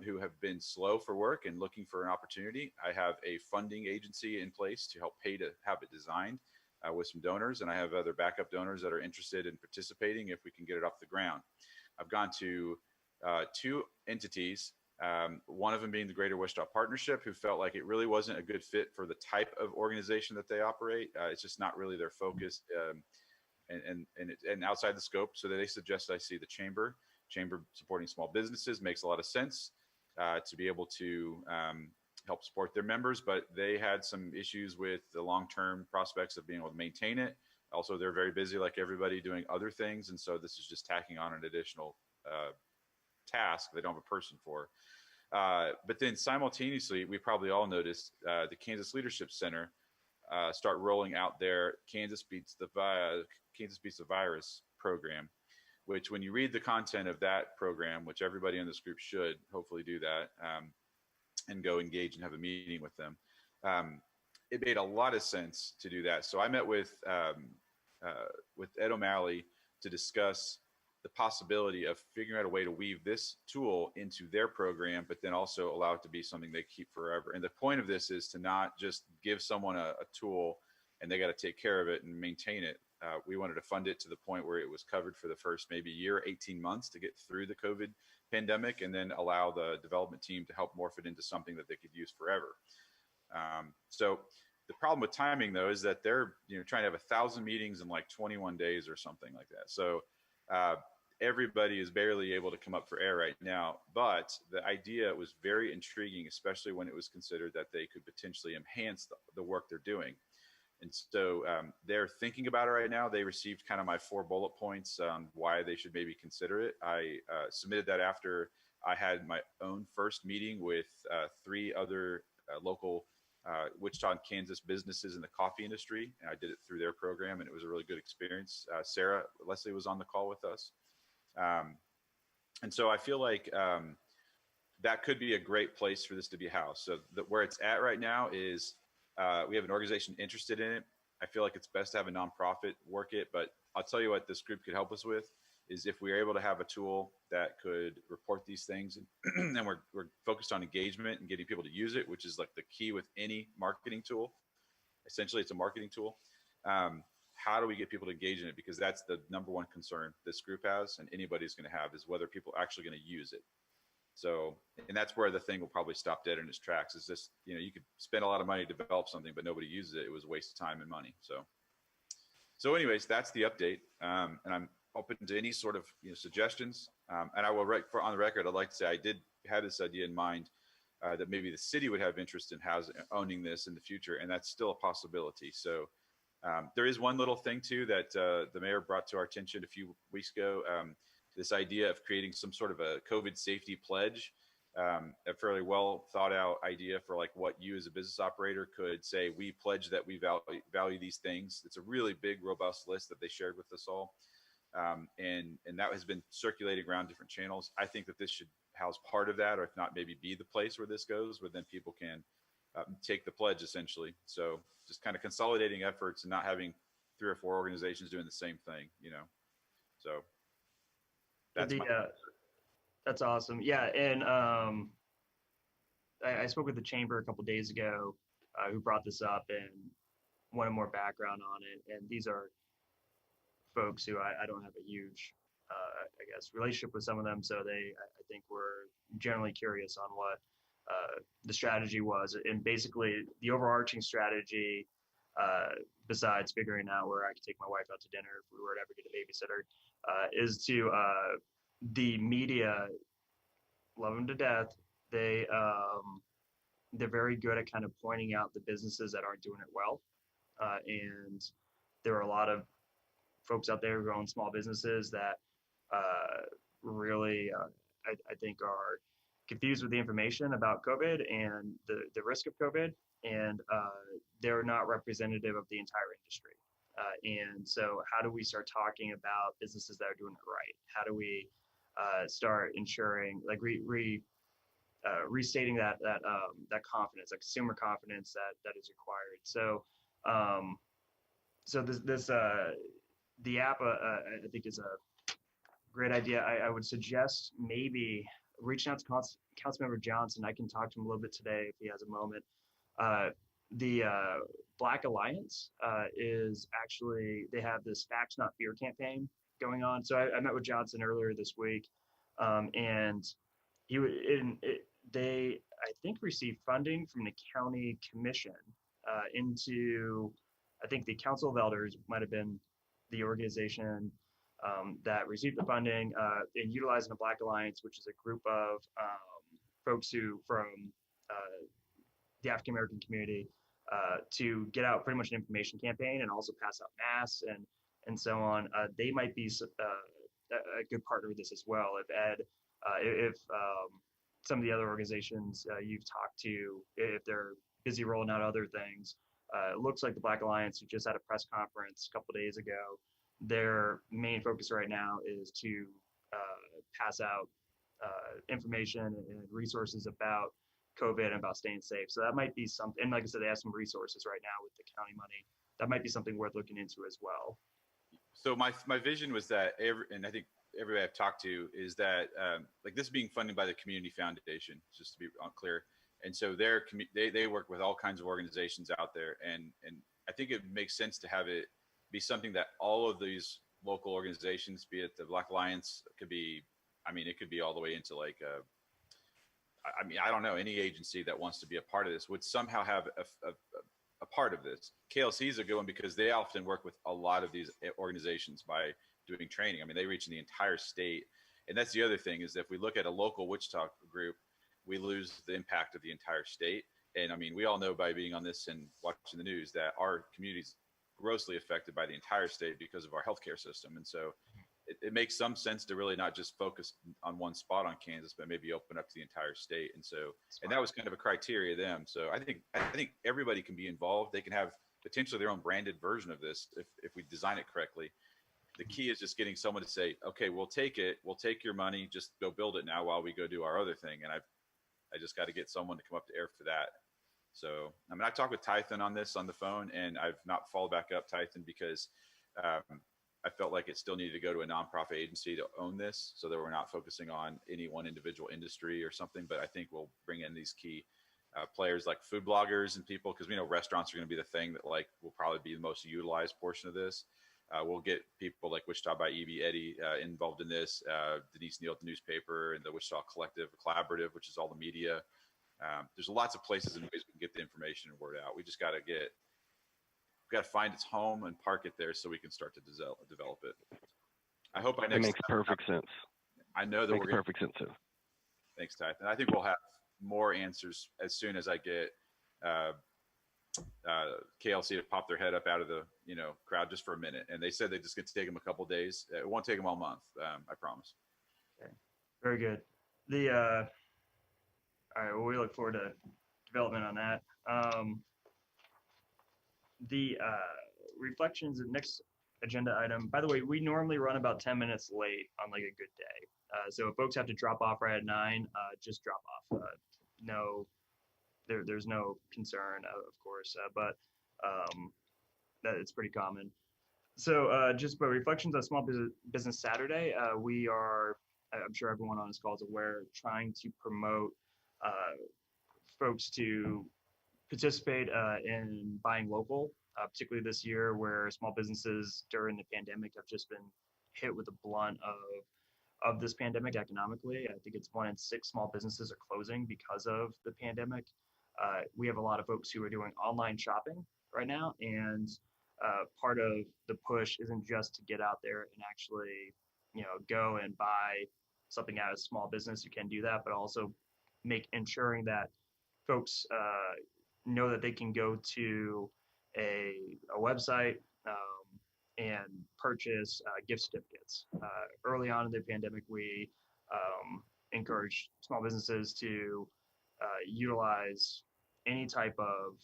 who have been slow for work and looking for an opportunity. I have a funding agency in place to help pay to have it designed with some donors, and I have other backup donors that are interested in participating if we can get it off the ground. I've gone to 2 entities, one of them being the Greater Wichita Partnership, who felt like it really wasn't a good fit for the type of organization that they operate. It's just not really their focus. And outside the scope, so that they suggest I see the chamber supporting small businesses makes a lot of sense to be able to help support their members, but they had some issues with the long-term prospects of being able to maintain it, Also, they're very busy like everybody doing other things. And so this is just tacking on an additional task they don't have a person for. But then simultaneously, we probably all noticed the Kansas Leadership Center start rolling out their Kansas Beats the Virus program, which when you read the content of that program, which everybody in this group should hopefully do that and go engage and have a meeting with them, it made a lot of sense to do that. So I met with Ed O'Malley to discuss the possibility of figuring out a way to weave this tool into their program, but then also allow it to be something they keep forever. And the point of this is to not just give someone a tool and they got to take care of it and maintain it. We wanted to fund it to the point where it was covered for the first maybe year, 18 months to get through the COVID pandemic, and then allow the development team to help morph it into something that they could use forever. So the problem with timing, though, is that they're trying to have 1,000 meetings in like 21 days or something like that. So everybody is barely able to come up for air right now. But the idea was very intriguing, especially when it was considered that they could potentially enhance the work they're doing. And so they're thinking about it right now. They received kind of my 4 bullet points on why they should maybe consider it. I submitted that after I had my own first meeting with 3 other local Wichita and Kansas businesses in the coffee industry. And I did it through their program, and it was a really good experience. Sarah Leslie was on the call with us. And so I feel like that could be a great place for this to be housed. So where it's at right now is we have an organization interested in it. I feel like it's best to have a nonprofit work it, but I'll tell you what this group could help us with is if we are able to have a tool that could report these things, and we're focused on engagement and getting people to use it, which is like the key with any marketing tool. Essentially, it's a marketing tool. How do we get people to engage in it? Because that's the number one concern this group has, and anybody's going to have, is whether people are actually going to use it. So, and that's where the thing will probably stop dead in its tracks. Is just, you could spend a lot of money to develop something, but nobody uses it. It was a waste of time and money. So anyways, that's the update. And I'm open to any sort of suggestions. And I will on the record, I'd like to say I did have this idea in mind that maybe the city would have interest in owning this in the future, and that's still a possibility. So there is one little thing too that the mayor brought to our attention a few weeks ago. This idea of creating some sort of a COVID safety pledge, a fairly well thought out idea for like what you as a business operator could say, we pledge that we value these things. It's a really big, robust list that they shared with us all. And that has been circulating around different channels. I think that this should house part of that, or if not, maybe be the place where this goes, where then people can take the pledge essentially. So just kind of consolidating efforts and not having 3 or 4 organizations doing the same thing, so. That's awesome. Yeah, and I spoke with the chamber a couple of days ago, who brought this up and wanted more background on it. And these are folks who I don't have a huge, I guess, relationship with some of them. So I think were generally curious on what the strategy was, and basically the overarching strategy, besides figuring out where I could take my wife out to dinner if we were to ever get a babysitter, is to the media love them to death. They're very good at kind of pointing out the businesses that aren't doing it well, and there are a lot of folks out there who own small businesses that really I think are confused with the information about COVID and the risk of COVID, and they're not representative of the entire industry. And so how do we start talking about businesses that are doing it right? How do we start ensuring, like restating that confidence, that consumer confidence that is required? So the app I think is a great idea. I would suggest maybe reaching out to Councilmember Johnson. I can talk to him a little bit today if he has a moment. The Black Alliance is actually, they have this Facts Not Fear campaign going on. So I met with Johnson earlier this week, and they I think received funding from the county commission into, I think the Council of Elders might have been the organization that received the funding, and utilizing the Black Alliance, which is a group of folks who from the African American community to get out pretty much an information campaign and also pass out masks and so on. They might be a good partner with this as well. If some of the other organizations you've talked to, if they're busy rolling out other things, it looks like the Black Alliance, who just had a press conference a couple days ago, their main focus right now is to pass out information and resources about COVID and about staying safe. So that might be something, and like I said, they have some resources right now with the county money. That might be something worth looking into as well. So my vision was that and I think everybody I've talked to is that like this being funded by the community foundation, just to be clear. And so they work with all kinds of organizations out there. And I think it makes sense to have it be something that all of these local organizations, be it the Black Alliance, it could be all the way into like, I don't know, any agency that wants to be a part of this would somehow have a part of this. KLC is a good one because they often work with a lot of these organizations by doing training. I mean, they reach the entire state. And that's the other thing is that if we look at a local Wichita group, we lose the impact of the entire state. And I mean, we all know by being on this and watching the news that our community's grossly affected by the entire state because of our healthcare system. And so it makes some sense to really not just focus on one spot on Kansas, but maybe open up to the entire state. And so, and that was kind of a criteria of them. So I think everybody can be involved. They can have potentially their own branded version of this if we design it correctly. The key is just getting someone to say, okay, we'll take it. We'll take your money. Just go build it now while we go do our other thing. And I just got to get someone to come up to air for that. So, I mean, I talked with Tython on this on the phone, and I've not followed back up Tython because I felt like it still needed to go to a nonprofit agency to own this so that we're not focusing on any one individual industry or something. But I think we'll bring in these key players like food bloggers and people, because we know restaurants are going to be the thing that like will probably be the most utilized portion of this. We'll get people like Wichita by Evie Eddy involved in this, Denise Neal at the newspaper, and the Wichita Collective Collaborative, which is all the media. There's lots of places and ways we can get the information and word out. We just got to find its home and park it there so we can start to develop it. I hope it makes perfect sense. I know that makes perfect sense too. Thanks, Ty. And I think we'll have more answers as soon as I get KLC to pop their head up out of the crowd just for a minute. And they said they just get to take them a couple of days. It won't take them all month. I promise. Okay. Very good. All right. Well, we look forward to development on that. The reflections, the next agenda item. By the way, we normally run about 10 minutes late on like a good day. So if folks have to drop off right at 9, just drop off. There's no concern, of course, but that it's pretty common. So just by reflections on Small Business Saturday, we are, I'm sure everyone on this call is aware, trying to promote folks to participate in buying local, particularly this year where small businesses during the pandemic have just been hit with the blunt of this pandemic economically. I think it's 1 in 6 small businesses are closing because of the pandemic. We have a lot of folks who are doing online shopping right now, and part of the push isn't just to get out there and actually, go and buy something out of small business. You can do that, but also ensuring that folks know that they can go to a website and purchase gift certificates. Early on in the pandemic, we encouraged small businesses to utilize any type of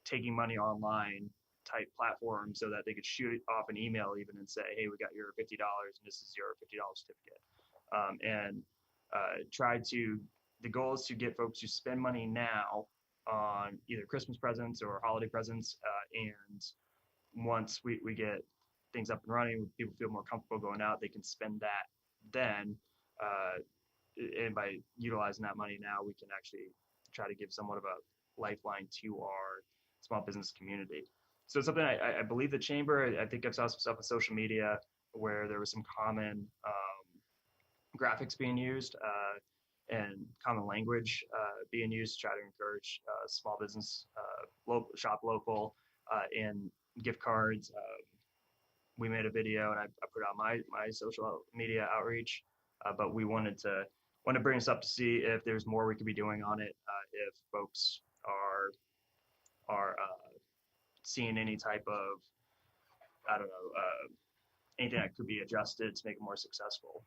taking money online type platform so that they could shoot off an email even and say, hey, we got your $50 and this is your $50 certificate. The goal is to get folks to spend money now on either Christmas presents or holiday presents. And once we get things up and running, people feel more comfortable going out, they can spend that then. And by utilizing that money now, we can actually try to give somewhat of a lifeline to our small business community. So it's something I believe the chamber, I think I saw some stuff on social media where there was some common graphics being used and common language being used to try to encourage small business, shop local, and gift cards. We made a video and I put it on my social media outreach, but we wanted to bring this up to see if there's more we could be doing on it, if folks are are seeing any type of, I don't know, anything that could be adjusted to make it more successful.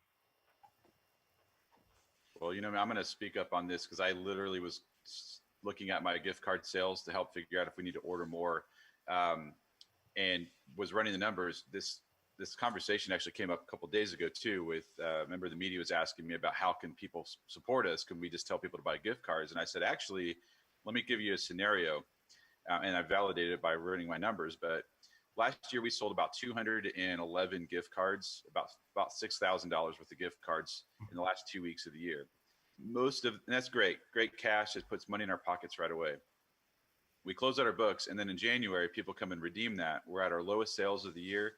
Well, I'm going to speak up on this because I literally was looking at my gift card sales to help figure out if we need to order more, and was running the numbers. This conversation actually came up a couple of days ago too. With a member of the media was asking me about how can people support us? Can we just tell people to buy gift cards? And I said, actually, let me give you a scenario, and I validated it by running my numbers. But last year we sold about 211 gift cards, about $6,000 worth of gift cards in the last 2 weeks of the year. And that's great cash. It puts money in our pockets right away. We close out our books, and then in January, people come and redeem that. We're at our lowest sales of the year,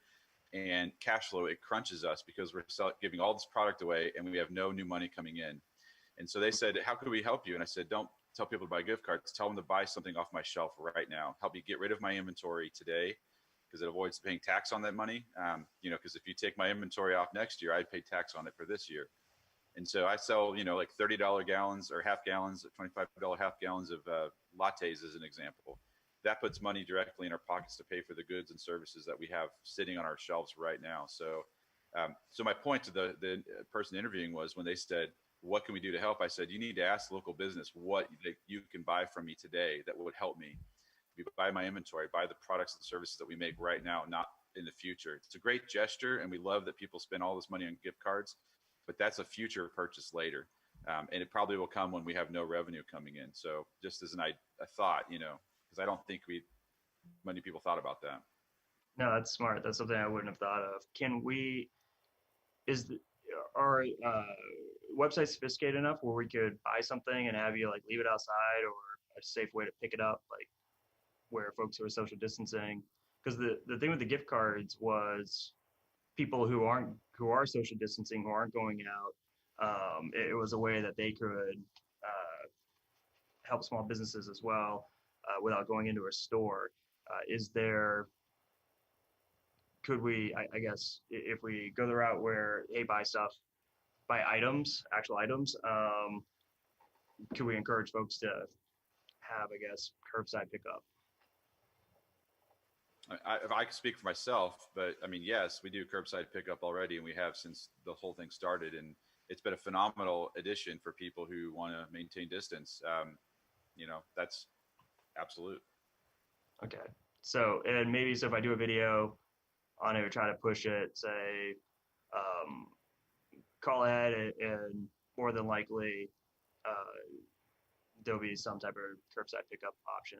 and cash flow, it crunches us because we're giving all this product away and we have no new money coming in. And so they said, how can we help you? And I said, don't tell people to buy gift cards. Tell them to buy something off my shelf right now. Help me get rid of my inventory today, because it avoids paying tax on that money. Because if you take my inventory off next year, I'd pay tax on it for this year. And so I sell, like $30 gallons or half gallons, $25 half gallons of lattes as an example. That puts money directly in our pockets to pay for the goods and services that we have sitting on our shelves right now. So, so my point to the person interviewing was, when they said, what can we do to help? I said, you need to ask the local business what you can buy from me today that would help me. You buy my inventory, buy the products and services that we make right now, not in the future. It's a great gesture, and we love that people spend all this money on gift cards, but that's a future purchase later. And it probably will come when we have no revenue coming in. So just as a thought, because I don't think many people thought about that. No, that's smart. That's something I wouldn't have thought of. Are websites sophisticated enough where we could buy something and have you leave it outside, or a safe way to pick it up, where folks who are social distancing? Because the thing with the gift cards was people who are social distancing, who aren't going out, it was a way that they could help small businesses as well, without going into a store. Could we, I guess, if we go the route where, hey, buy actual items, could we encourage folks to have, I guess, curbside pickup? If I could speak for myself, but yes, we do curbside pickup already, and we have since the whole thing started, and it's been a phenomenal addition for people who want to maintain distance. That's absolute. Okay. So if I do a video on it, or try to push it, say, call ahead, and more than likely, there'll be some type of curbside pickup option.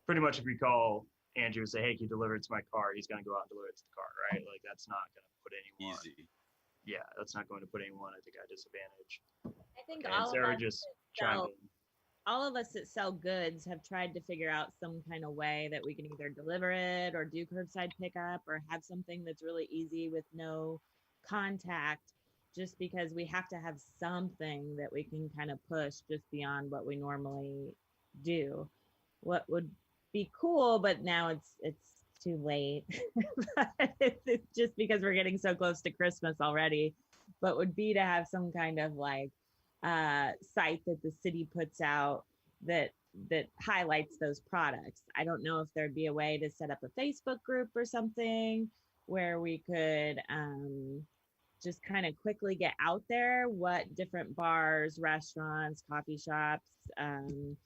Pretty much if we call Andrew and say, hey, can you deliver it to my car? He's going to go out and deliver it to the car, right? That's not going to put anyone. Easy. Yeah, that's not going to put anyone at a disadvantage. I think all of us that sell goods have tried to figure out some kind of way that we can either deliver it or do curbside pickup, or have something that's really easy with no contact, just because we have to have something that we can kind of push just beyond what we normally do. What would be cool, but now it's too late. It's just because we're getting so close to Christmas already, but would be to have some kind of site that the city puts out that highlights those products. I don't know if there'd be a way to set up a Facebook group or something where we could just kind of quickly get out there what different bars, restaurants, coffee shops, I'm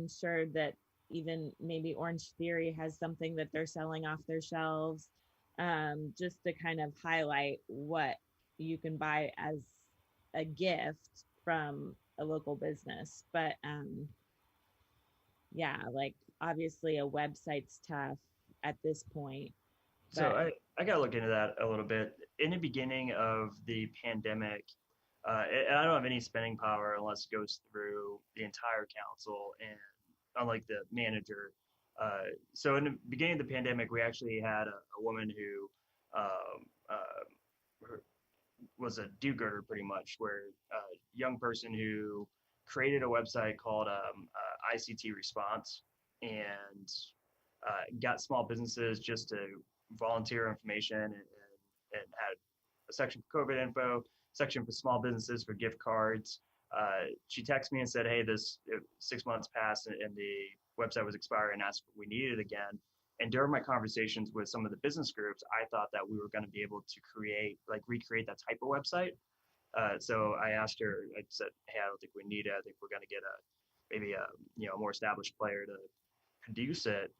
sure that even maybe Orange Theory has something that they're selling off their shelves, just to kind of highlight what you can buy as a gift from a local business. But obviously a website's tough at this point. So I got to look into that a little bit. In the beginning of the pandemic, and I don't have any spending power unless it goes through the entire council, and unlike the manager. So in the beginning of the pandemic, we actually had a woman who was a do-gooder pretty much, where a young person who created a website called ICT Response, and got small businesses just to volunteer information, and had a section for COVID info, section for small businesses for gift cards, she texted me and said, hey, 6 months passed and the website was expired, and asked if we needed it again. And during my conversations with some of the business groups, I thought that we were going to be able to recreate that type of website. So I asked her, I said, hey, I don't think we need it. I think we're going to get maybe a more established player to produce it.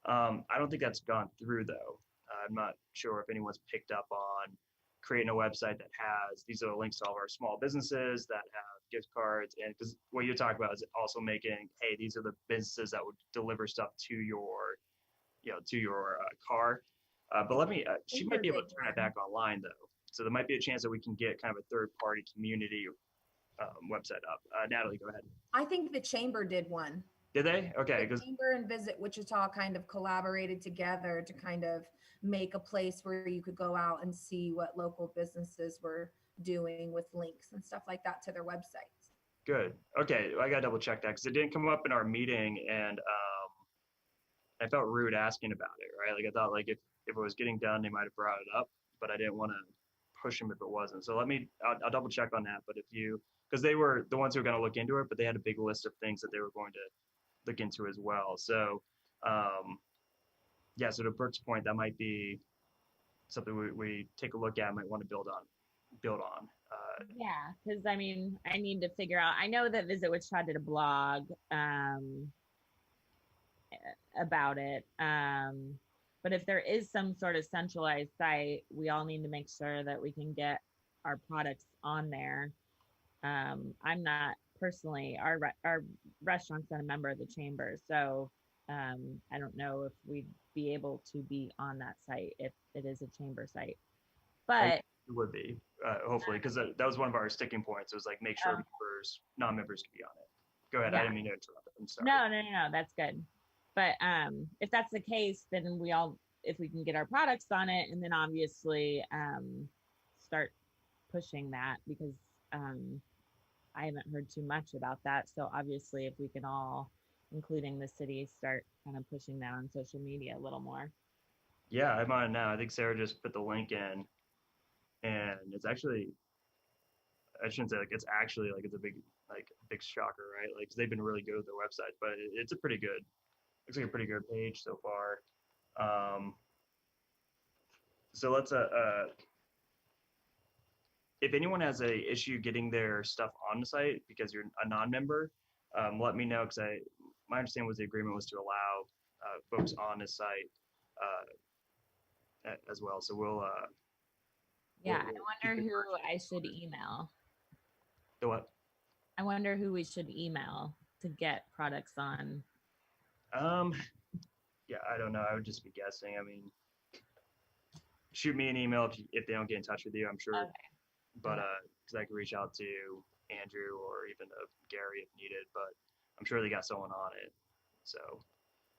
I don't think that's gone through though. I'm not sure if anyone's picked up on creating a website that has, these are the links to all of our small businesses that have gift cards. And because what you're talking about is also making, hey, these are the businesses that would deliver stuff to your, car. But she might be able to turn it back online though. So there might be a chance that we can get kind of a third party community website up. Natalie, go ahead. I think the chamber did one. Did they? Okay. The chamber and Visit Wichita kind of collaborated together to kind of make a place where you could go out and see what local businesses were doing with links and stuff like that to their websites. Good. Okay. I got to double check that because it didn't come up in our meeting, and I felt rude asking about it, right? Like I thought like if it was getting done, they might have brought it up, but I didn't want to push them if it wasn't. So I'll double check on that. But because they were the ones who were going to look into it, but they had a big list of things that they were going to look into as well. So so to Brooke's point, that might be something we take a look at, might want to build on. Yeah, because I mean, I need to figure out, I know that Visit Wichita did a blog about it, but if there is some sort of centralized site, we all need to make sure that we can get our products on there. I'm not personally, our restaurant's not a member of the chamber, so I don't know if we'd be able to be on that site if it is a chamber site. But it would be, hopefully, because that was one of our sticking points. It was like, make sure non-members can be on it. Go ahead. Yeah. I didn't mean to interrupt. I'm sorry. No, that's good. But if that's the case, then if we can get our products on it, and then obviously start pushing that, because I haven't heard too much about that. So obviously if we can all, including the city, start kind of pushing that on social media a little more. Yeah, I'm on it now. I think Sarah just put the link in, and it's actually, I shouldn't say it's actually it's a big shocker, right? Like, 'cause they've been really good with their website, but it's a pretty good, looks like a pretty good page so far. So let's if anyone has a issue getting their stuff on the site because you're a non-member, let me know, because my understanding was the agreement was to allow folks on the site as well. So we'll I wonder who I should email. The what? I wonder who we should email to get products on. Yeah, I don't know. I would just be guessing. I mean, shoot me an email if they don't get in touch with you, I'm sure. Okay. But because I could reach out to Andrew or even Gary if needed, but I'm sure they got someone on it. So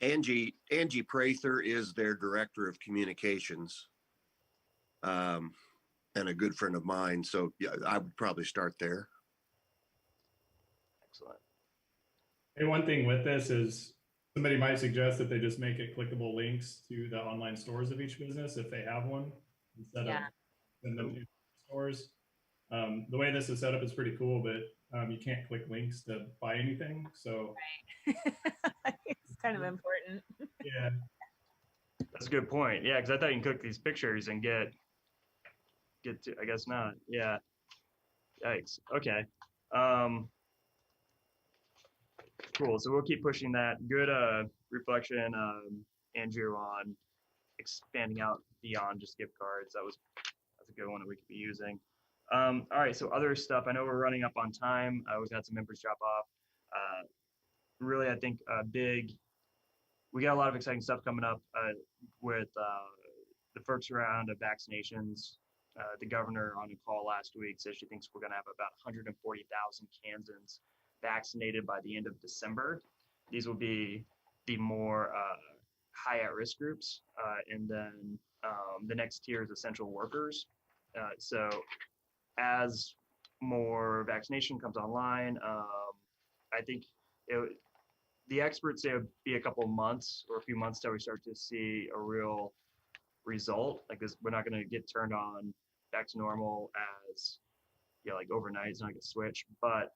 Angie Prather is their director of communications, and a good friend of mine. So yeah, I would probably start there. Excellent. Hey, one thing with this is somebody might suggest that they just make it clickable links to the online stores of each business if they have one, instead of send them to stores. The way this is set up is pretty cool, but you can't click links to buy anything. So it's kind of important. Yeah. That's a good point. Yeah, because I thought you can click these pictures and get to, I guess not. Yeah. Yikes. Okay. Cool. So we'll keep pushing that. Good reflection, Andrew, on expanding out beyond just gift cards. That's a good one that we could be using. All right. So other stuff. I know we're running up on time. We've had some members drop off. Really, I think we got a lot of exciting stuff coming up with the first round of vaccinations. The governor on a call last week says she thinks we're going to have about 140,000 Kansans vaccinated by the end of December. These will be the more high at-risk groups. And then the next tier is essential workers. So as more vaccination comes online, I think the experts say it would be a couple of months or a few months till we start to see a real result. Like this, we're not going to get turned on back to normal as like overnight. It's not going to switch, but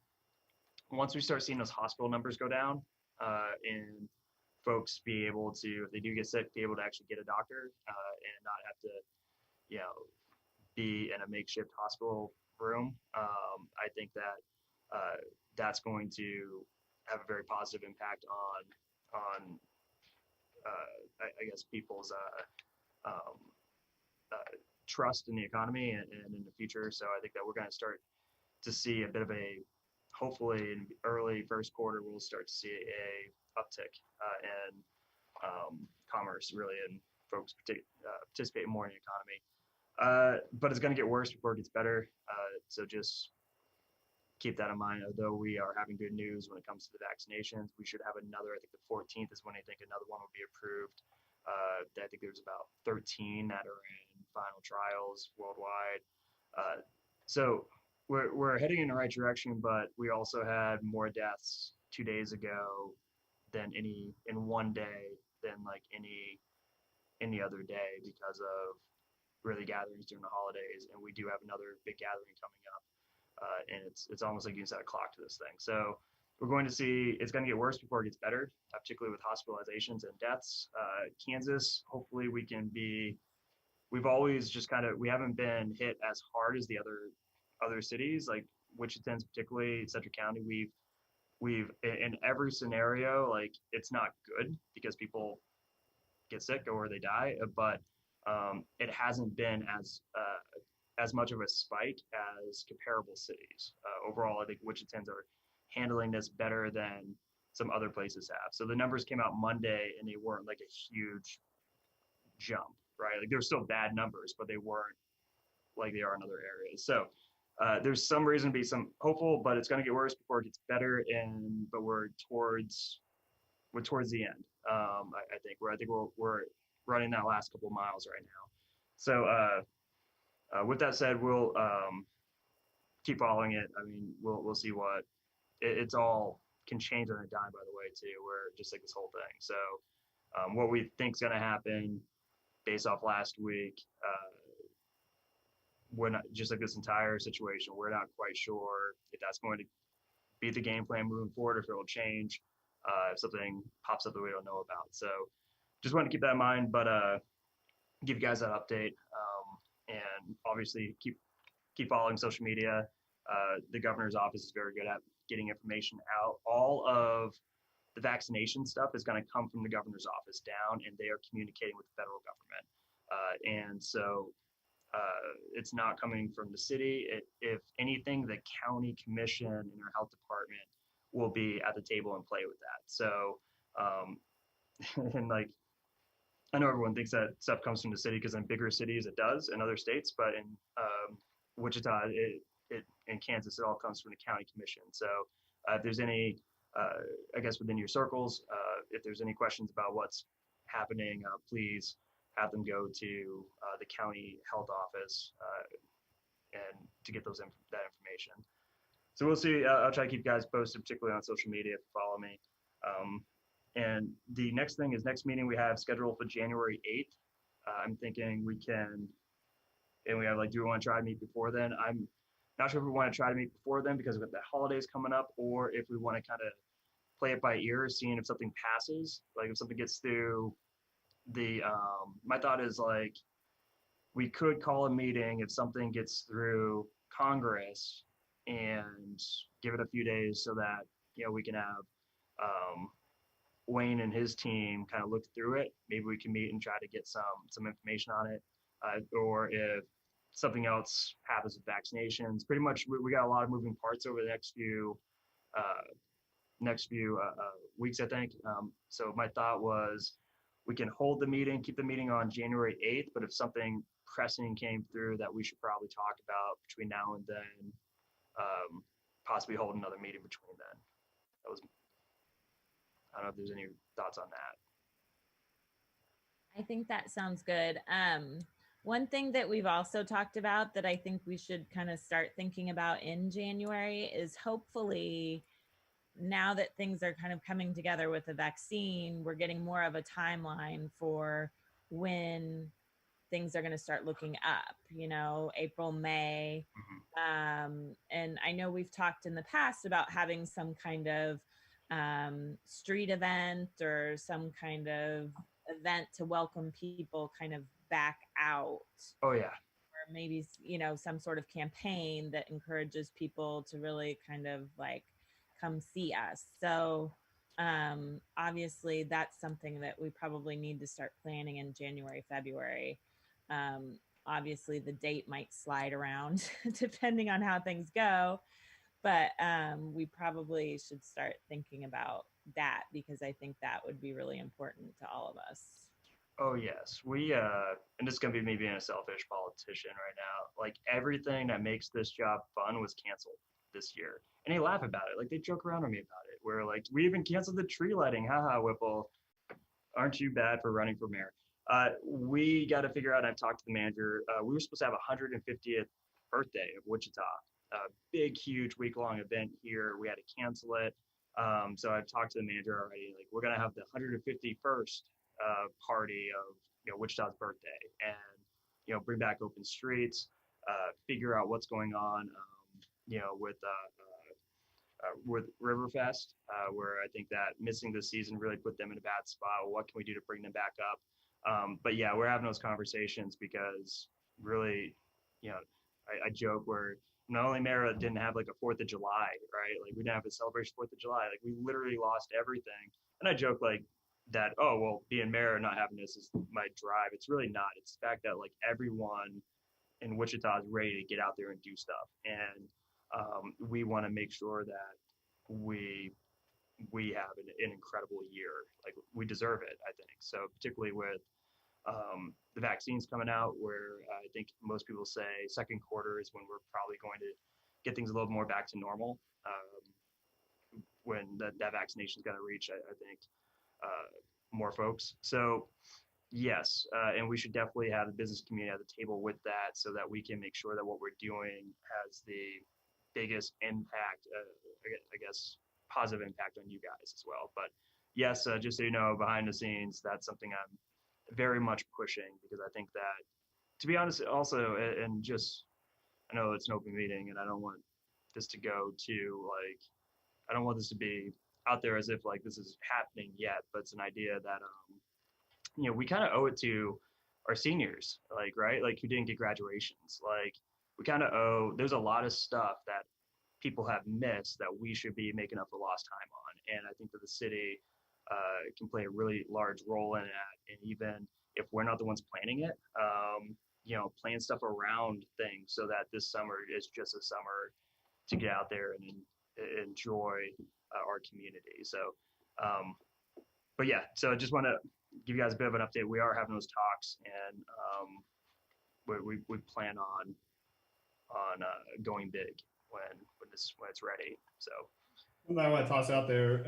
once we start seeing those hospital numbers go down, and folks be able to, if they do get sick, be able to actually get a doctor, and not have to, you know, be in a makeshift hospital room, I think that that's going to have a very positive impact on I guess people's um, trust in the economy and in the future. So I think that we're going to start to see a bit of a, hopefully in early first quarter, we'll start to see a uptick in commerce, really, and folks participate more in the economy. But it's going to get worse before it gets better. So just keep that in mind. Although we are having good news when it comes to the vaccinations, we should have another, I think the 14th is when I think another one will be approved. I think there's about 13 that are in final trials worldwide. So we're heading in the right direction, but we also had more deaths 2 days ago than in one day than like any other day because of really gatherings during the holidays. And we do have another big gathering coming up. And it's almost like you set a clock to this thing. So we're going to see it's going to get worse before it gets better, particularly with hospitalizations and deaths. Kansas, hopefully we can be. We've always just we haven't been hit as hard as the other cities, like Wichita, particularly Central County. We've in every scenario, like it's not good because people get sick or they die, but it hasn't been as much of a spike as comparable cities. Overall, I think Wichitans are handling this better than some other places have. So the numbers came out Monday and they weren't like a huge jump, right? Like they're still bad numbers, but they weren't like they are in other areas. So there's some reason to be some hopeful, but it's going to get worse before it gets better. But we're towards the end. I think we're running that last couple miles right now. So with that said, we'll keep following it. I mean, we'll see what it's all can change on a dime, by the way, too. We're just like this whole thing. So what we think is going to happen based off last week, we're not just like this entire situation. We're not quite sure if that's going to be the game plan moving forward, if it will change, if something pops up that we don't know about. So just want to keep that in mind, but give you guys that update. And obviously keep following social media. The governor's office is very good at getting information out. All of the vaccination stuff is going to come from the governor's office down, and they are communicating with the federal government. And so it's not coming from the city. If anything, the county commission and their health department will be at the table and play with that. So, and like, I know everyone thinks that stuff comes from the city because in bigger cities it does, in other states, but in Wichita, in Kansas, it all comes from the county commission. So if there's any, I guess within your circles, if there's any questions about what's happening, please have them go to the county health office and to get that information. So we'll see. I'll try to keep you guys posted, particularly on social media if you follow me. And the next thing is next meeting we have scheduled for January 8th. I'm thinking we can, and we have like, do we want to try to meet before then? I'm not sure if we want to try to meet before then because of the holidays coming up, or if we want to kind of play it by ear, seeing if something passes, like if something gets through the, my thought is like, we could call a meeting if something gets through Congress and give it a few days so that, we can have Wayne and his team kind of look through it. Maybe we can meet and try to get some information on it. Or if something else happens with vaccinations, pretty much we got a lot of moving parts over the next few weeks, I think. So my thought was we can hold the meeting, keep the meeting on January 8th, but if something pressing came through that we should probably talk about between now and then, possibly hold another meeting between then. I don't know if there's any thoughts on that. I think that sounds good. One thing that we've also talked about that I think we should kind of start thinking about in January is hopefully now that things are kind of coming together with the vaccine, we're getting more of a timeline for when things are going to start looking up, April, May. And I know we've talked in the past about having some kind of street event or some kind of event to welcome people kind of back out. Oh yeah. Or maybe, some sort of campaign that encourages people to really kind of like come see us. So obviously that's something that we probably need to start planning in January, February. Obviously the date might slide around depending on how things go, but we probably should start thinking about that, because I think that would be really important to all of us. Oh yes, we and this is gonna be me being a selfish politician right now. Like everything that makes this job fun was canceled this year, and they laugh about it. Like they joke around on me about it. Where like we even canceled the tree lighting. Haha, Whipple, aren't you bad for running for mayor? We got to figure out. I've talked to the manager. We were supposed to have 150th birthday of Wichita, a big, huge week-long event here. We had to cancel it. So I've talked to the manager already. Like we're gonna have the 151st party of Wichita's birthday, and bring back open streets, figure out what's going on, with Riverfest, where I think that missing this season really put them in a bad spot. What can we do to bring them back up? But yeah, we're having those conversations because really, I joke where not only Mara didn't have like a 4th of July, right? Like we didn't have a celebration 4th of July. Like we literally lost everything. And I joke like that, oh, well, being mayor and not having this is my drive. It's really not. It's the fact that like everyone in Wichita is ready to get out there and do stuff. And we want to make sure that we have an incredible year. Like we deserve it, I think. So particularly with the vaccines coming out, where I think most people say second quarter is when we're probably going to get things a little more back to normal. When that vaccination is going to reach, I think, more folks. So yes, and we should definitely have the business community at the table with that, so that we can make sure that what we're doing has the biggest impact, I guess, positive impact on you guys as well. But yes, just so you know, behind the scenes, that's something I'm very much pushing, because I think that, to be honest, also, and just, I know it's an open meeting and I don't want this to go to like, I don't want this to be out there as if like this is happening yet, but it's an idea that, we kind of owe it to our seniors, like, right? Like who didn't get graduations. Like we kind of owe, there's a lot of stuff that people have missed that we should be making up for lost time on. And I think that the city can play a really large role in that. And even if we're not the ones planning it, plan stuff around things so that this summer is just a summer to get out there and enjoy our community. So, but yeah, so I just want to give you guys a bit of an update. We are having those talks, and we plan on going big when it's ready. So something I want to toss out there,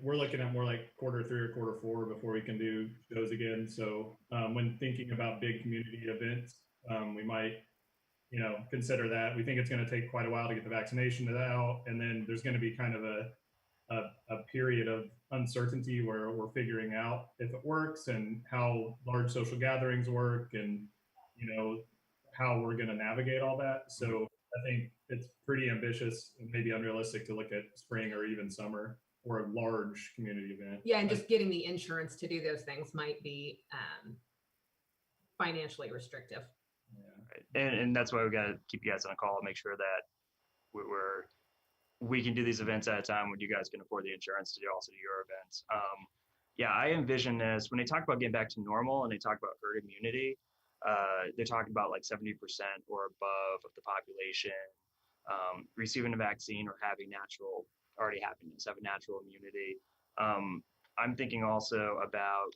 we're looking at more like quarter 3 or quarter 4 before we can do shows again. So when thinking about big community events, we might, consider that. We think it's going to take quite a while to get the vaccination out, and then there's going to be kind of a period of uncertainty where we're figuring out if it works and how large social gatherings work, and how we're going to navigate all that. So I think it's pretty ambitious and maybe unrealistic to look at spring or even summer or a large community event. Yeah, and just getting the insurance to do those things might be financially restrictive. Yeah. Right. And that's why we got to keep you guys on a call, make sure that we can do these events at a time when you guys can afford the insurance to also do your events. Yeah, I envision this when they talk about getting back to normal and they talk about herd immunity. They're talking about like 70% or above of the population receiving a vaccine or having already having natural immunity. I'm thinking also about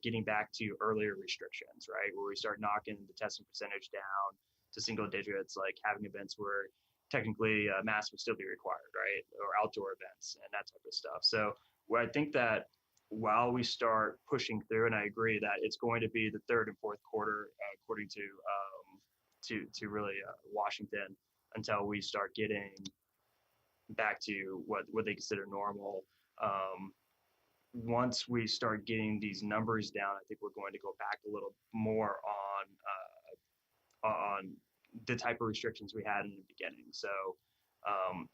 getting back to earlier restrictions, right? Where we start knocking the testing percentage down to single digits, like having events where technically masks would still be required, right? Or outdoor events and that type of stuff. So where I think that while we start pushing through, and I agree that it's going to be the 3rd and 4th quarter, according to really Washington, until we start getting back to what they consider normal. once we start getting these numbers down, I think we're going to go back a little more on the type of restrictions we had in the beginning. So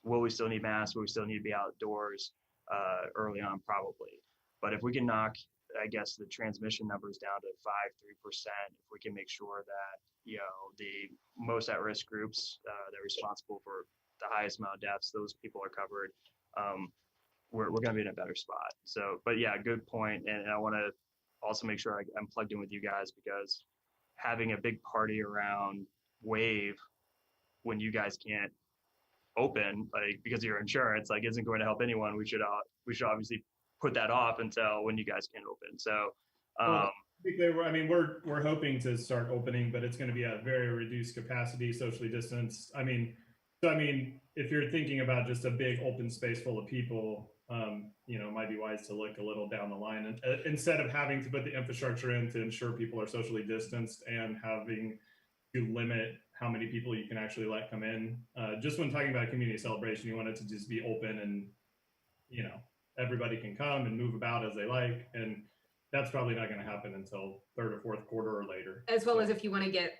will we still need masks? Will we still need to be outdoors early on? Probably. But if we can knock, I guess, the transmission numbers down to 5-3%, if we can make sure that, you know, the most at-risk groups that are responsible for the highest amount of deaths, those people are covered, we're going to be in a better spot. So, but yeah, good point. And I want to also make sure I'm plugged in with you guys, because having a big party around Wave when you guys can't open, like, because of your insurance, like, isn't going to help anyone. We should obviously put that off until when you guys can open. So I mean, we're hoping to start opening, but it's going to be at a very reduced capacity, socially distanced. I mean, if you're thinking about just a big open space full of people, you know, it might be wise to look a little down the line, and instead of having to put the infrastructure in to ensure people are socially distanced and having to limit how many people you can actually let come in. Just when talking about community celebration, you want it to just be open and, you know, everybody can come and move about as they like. And that's probably not going to happen until third or fourth quarter or later. As well as if you want to get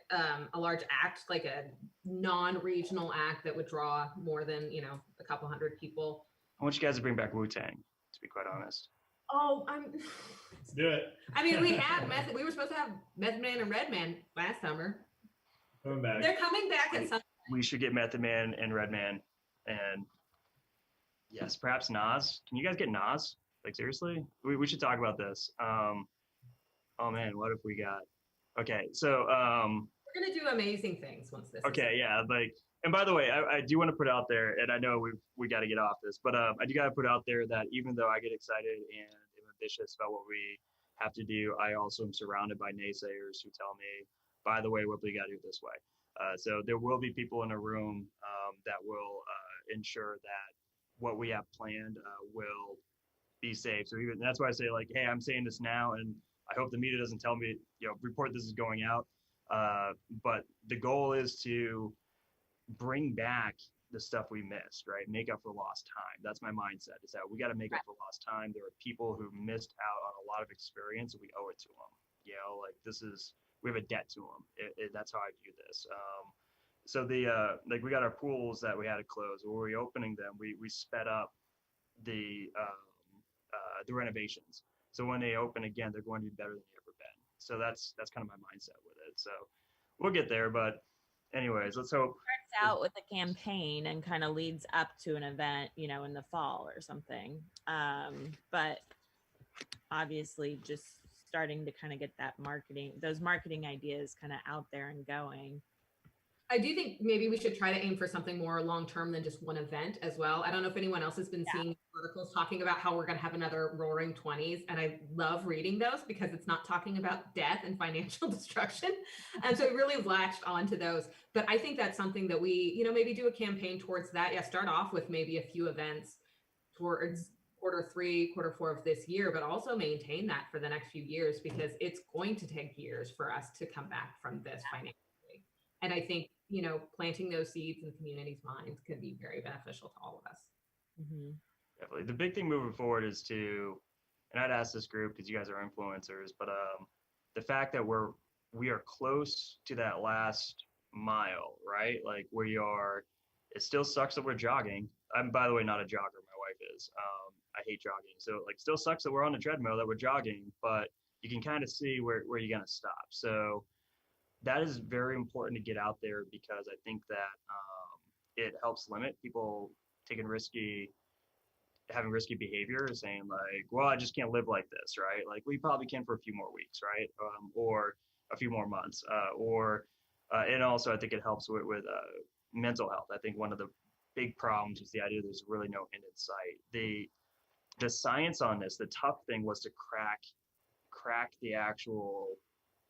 a large act, like a non-regional act that would draw more than, you know, a couple hundred people. I want you guys to bring back Wu-Tang, to be quite honest. Oh, Let's do it. I mean, we were supposed to have Method Man and Redman last summer. Coming back. They're coming back at some. We should get Method Man and Redman, and yes, perhaps Nas. Can you guys get Nas? Like, seriously? We should talk about this. Oh man, what if we got? Okay, so we're gonna do amazing things once this. Okay, yeah, like, and by the way, I do want to put out there, and I know we got to get off this, but I do got to put out there that even though I get excited and am ambitious about what we have to do, I also am surrounded by naysayers who tell me, by the way, Whipple, you got to do it this way. So there will be people in a room that will ensure that what we have planned will be safe. So even that's why I say, like, hey, I'm saying this now, and I hope the media doesn't tell me, you know, report this is going out. But the goal is to bring back the stuff we missed, right? Make up for lost time. That's my mindset, is that we got to make up for lost time. There are people who missed out on a lot of experience, and we owe it to them. You know, like, we have a debt to them. That's how I view this. So like, we got our pools that we had to close. When we were opening them, we sped up the renovations. So when they open again, they're going to be better than they've ever been. So that's kind of my mindset with it. So we'll get there, but anyways, let's hope. It starts out with a campaign and kind of leads up to an event, you know, in the fall or something. But obviously, just starting to kind of get those marketing ideas kind of out there and going. I do think maybe we should try to aim for something more long-term than just one event as well. I don't know if anyone else has been seeing articles talking about how we're going to have another Roaring 20s. And I love reading those because it's not talking about death and financial destruction. And so it really latched onto those. But I think that's something that we, you know, maybe do a campaign towards that. Yeah, start off with maybe a few events towards Q3, Q4 of this year, but also maintain that for the next few years, because it's going to take years for us to come back from this financially. And I think, you know, planting those seeds in the community's minds could be very beneficial to all of us. Mm-hmm. Definitely. The big thing moving forward is to, and I'd ask this group because you guys are influencers, but the fact that we are close to that last mile, right? Like, where you are, it still sucks that we're jogging. I'm, by the way, not a jogger. My wife is. I hate jogging. So, like, still sucks that we're on the treadmill, that we're jogging, but you can kind of see where you're going to stop. So that is very important to get out there, because I think that it helps limit people having risky behavior, saying like, well, I just can't live like this, right? Like, we probably can for a few more weeks, right? Or a few more months, and also I think it helps with mental health. I think one of the big problems is the idea there's really no end in sight. The science on this, the tough thing was to crack the actual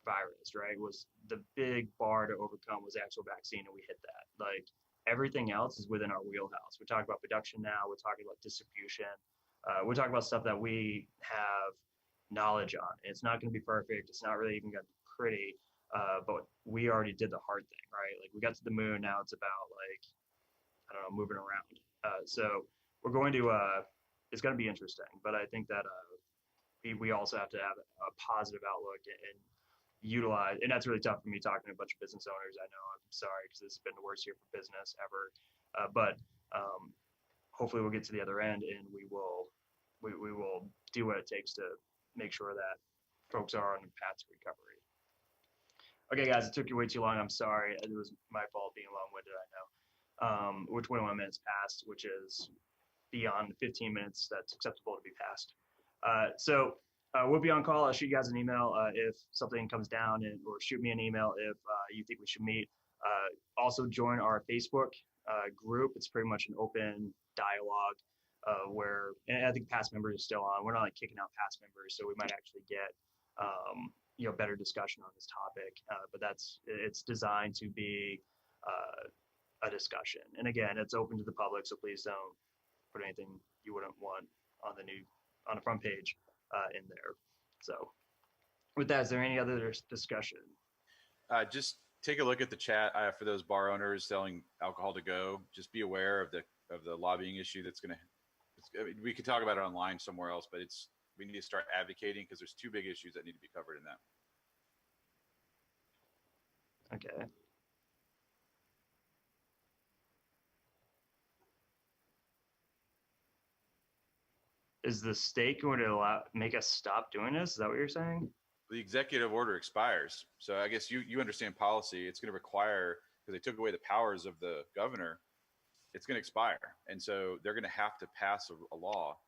virus, right? Was the big bar to overcome was actual vaccine, and we hit that. Like, everything else is within our wheelhouse. We're talking about production now. We're talking about distribution. We're talking about stuff that we have knowledge on. It's not going to be perfect. It's not really even going to be pretty, but we already did the hard thing, right? Like, we got to the moon. Now it's about, like, I don't know, moving around. So we're going to, it's going to be interesting, but I think that we also have to have a positive outlook and utilize, and that's really tough for me talking to a bunch of business owners. I know, I'm sorry, because this has been the worst year for business ever. But hopefully we'll get to the other end, and we will do what it takes to make sure that folks are on the path to recovery. Okay, guys, it took you way too long. I'm sorry. It was my fault being long-winded, I know. We're 21 minutes past, which is beyond the 15 minutes that's acceptable to be passed. So we'll be on call. I'll shoot you guys an email if something comes down, or shoot me an email if you think we should meet. Also join our Facebook group. It's pretty much an open dialogue where, and I think past members are still on. We're not like kicking out past members, so we might actually get better discussion on this topic. But it's designed to be a discussion. And again, it's open to the public, so please don't put anything you wouldn't want on the front page in there. So with that, is there any other discussion? Just take a look at the chat for those bar owners selling alcohol to go. Just be aware of the lobbying issue that's going to. We could talk about it online somewhere else, but we need to start advocating because there's two big issues that need to be covered in that. Okay. Is the state going to make us stop doing this? Is that what you're saying? The executive order expires. So I guess you understand policy. It's going to require, because they took away the powers of the governor, it's going to expire. And so they're going to have to pass a law.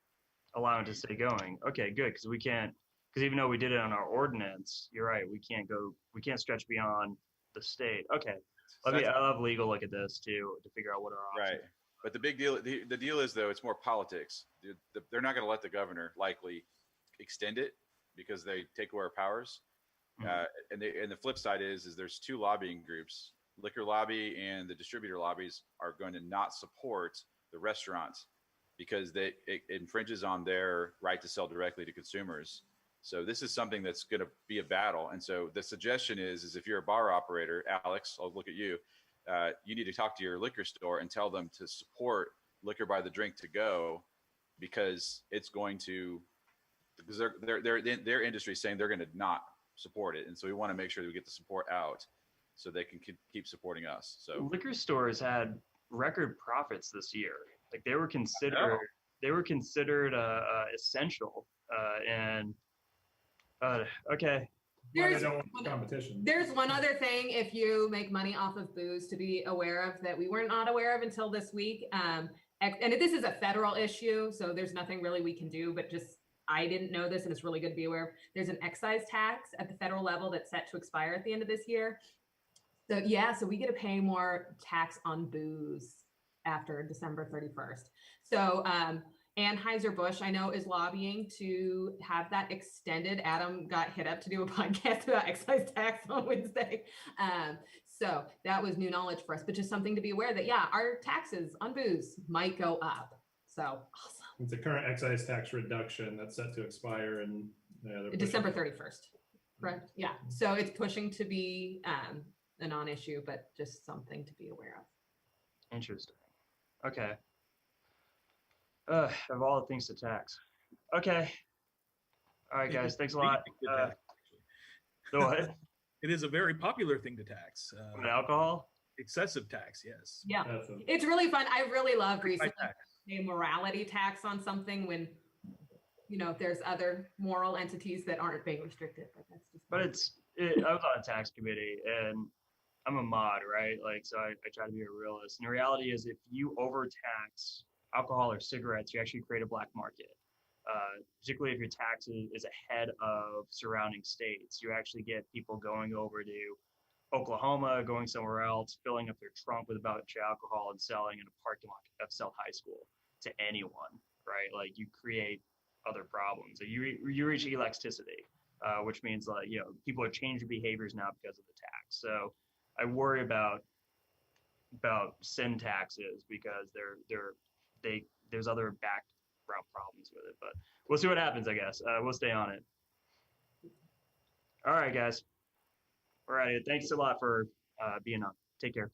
Allowing it to stay going. Okay, good. Because even though we did it on our ordinance, you're right. We can't stretch beyond the state. Okay. I'll have legal look at this too to figure out what our options. Right. But the big deal, the deal is though, it's more politics. They're not going to let the governor likely extend it because they take away our powers. And the flip side is there's two lobbying groups, liquor lobby and the distributor lobbies are going to not support the restaurants because it infringes on their right to sell directly to consumers. So this is something that's going to be a battle. And so the suggestion is if you're a bar operator, Alex, I'll look at you. You need to talk to your liquor store and tell them to support liquor by the drink to go because it's going to, because their industry is saying they're going to not support it. And so we want to make sure that we get the support out so they can keep supporting us. So liquor stores had record profits this year. Like they were considered essential. Okay. There's one other thing if you make money off of booze to be aware of that we were not aware of until this week. And this is a federal issue, so there's nothing really we can do, but just I didn't know this and it's really good to be aware of. There's an excise tax at the federal level that's set to expire at the end of this year. So yeah, so we get to pay more tax on booze after December 31st. So Anheuser-Busch, I know, is lobbying to have that extended. Adam got hit up to do a podcast about excise tax on Wednesday. So that was new knowledge for us, but just something to be aware that, yeah, our taxes on booze might go up. So awesome. It's a current excise tax reduction that's set to expire in December 31st. Right. Yeah. So it's pushing to be a non-issue, but just something to be aware of. Interesting. Okay. Of all the things to tax. Okay. All right, guys. Thanks a lot. What? It is a very popular thing to tax. Alcohol? Excessive tax, yes. Yeah. It's really fun. I really loved recently a morality tax on something when, there's other moral entities that aren't being restricted. But that's just. But I was on a tax committee and I'm a mod, right? Like, so I try to be a realist. And the reality is if you overtax alcohol or cigarettes, you actually create a black market. Particularly if your tax is ahead of surrounding states, you actually get people going over to Oklahoma, going somewhere else, filling up their trunk with a bunch of alcohol and selling in a parking lot of South High School to anyone, right? Like you create other problems. You reach elasticity, which means people are changing behaviors now because of the tax. So I worry about sin taxes because there's other background problems with it, but we'll see what happens. I guess we'll stay on it. All right, guys. All right. Thanks a lot for being on. Take care.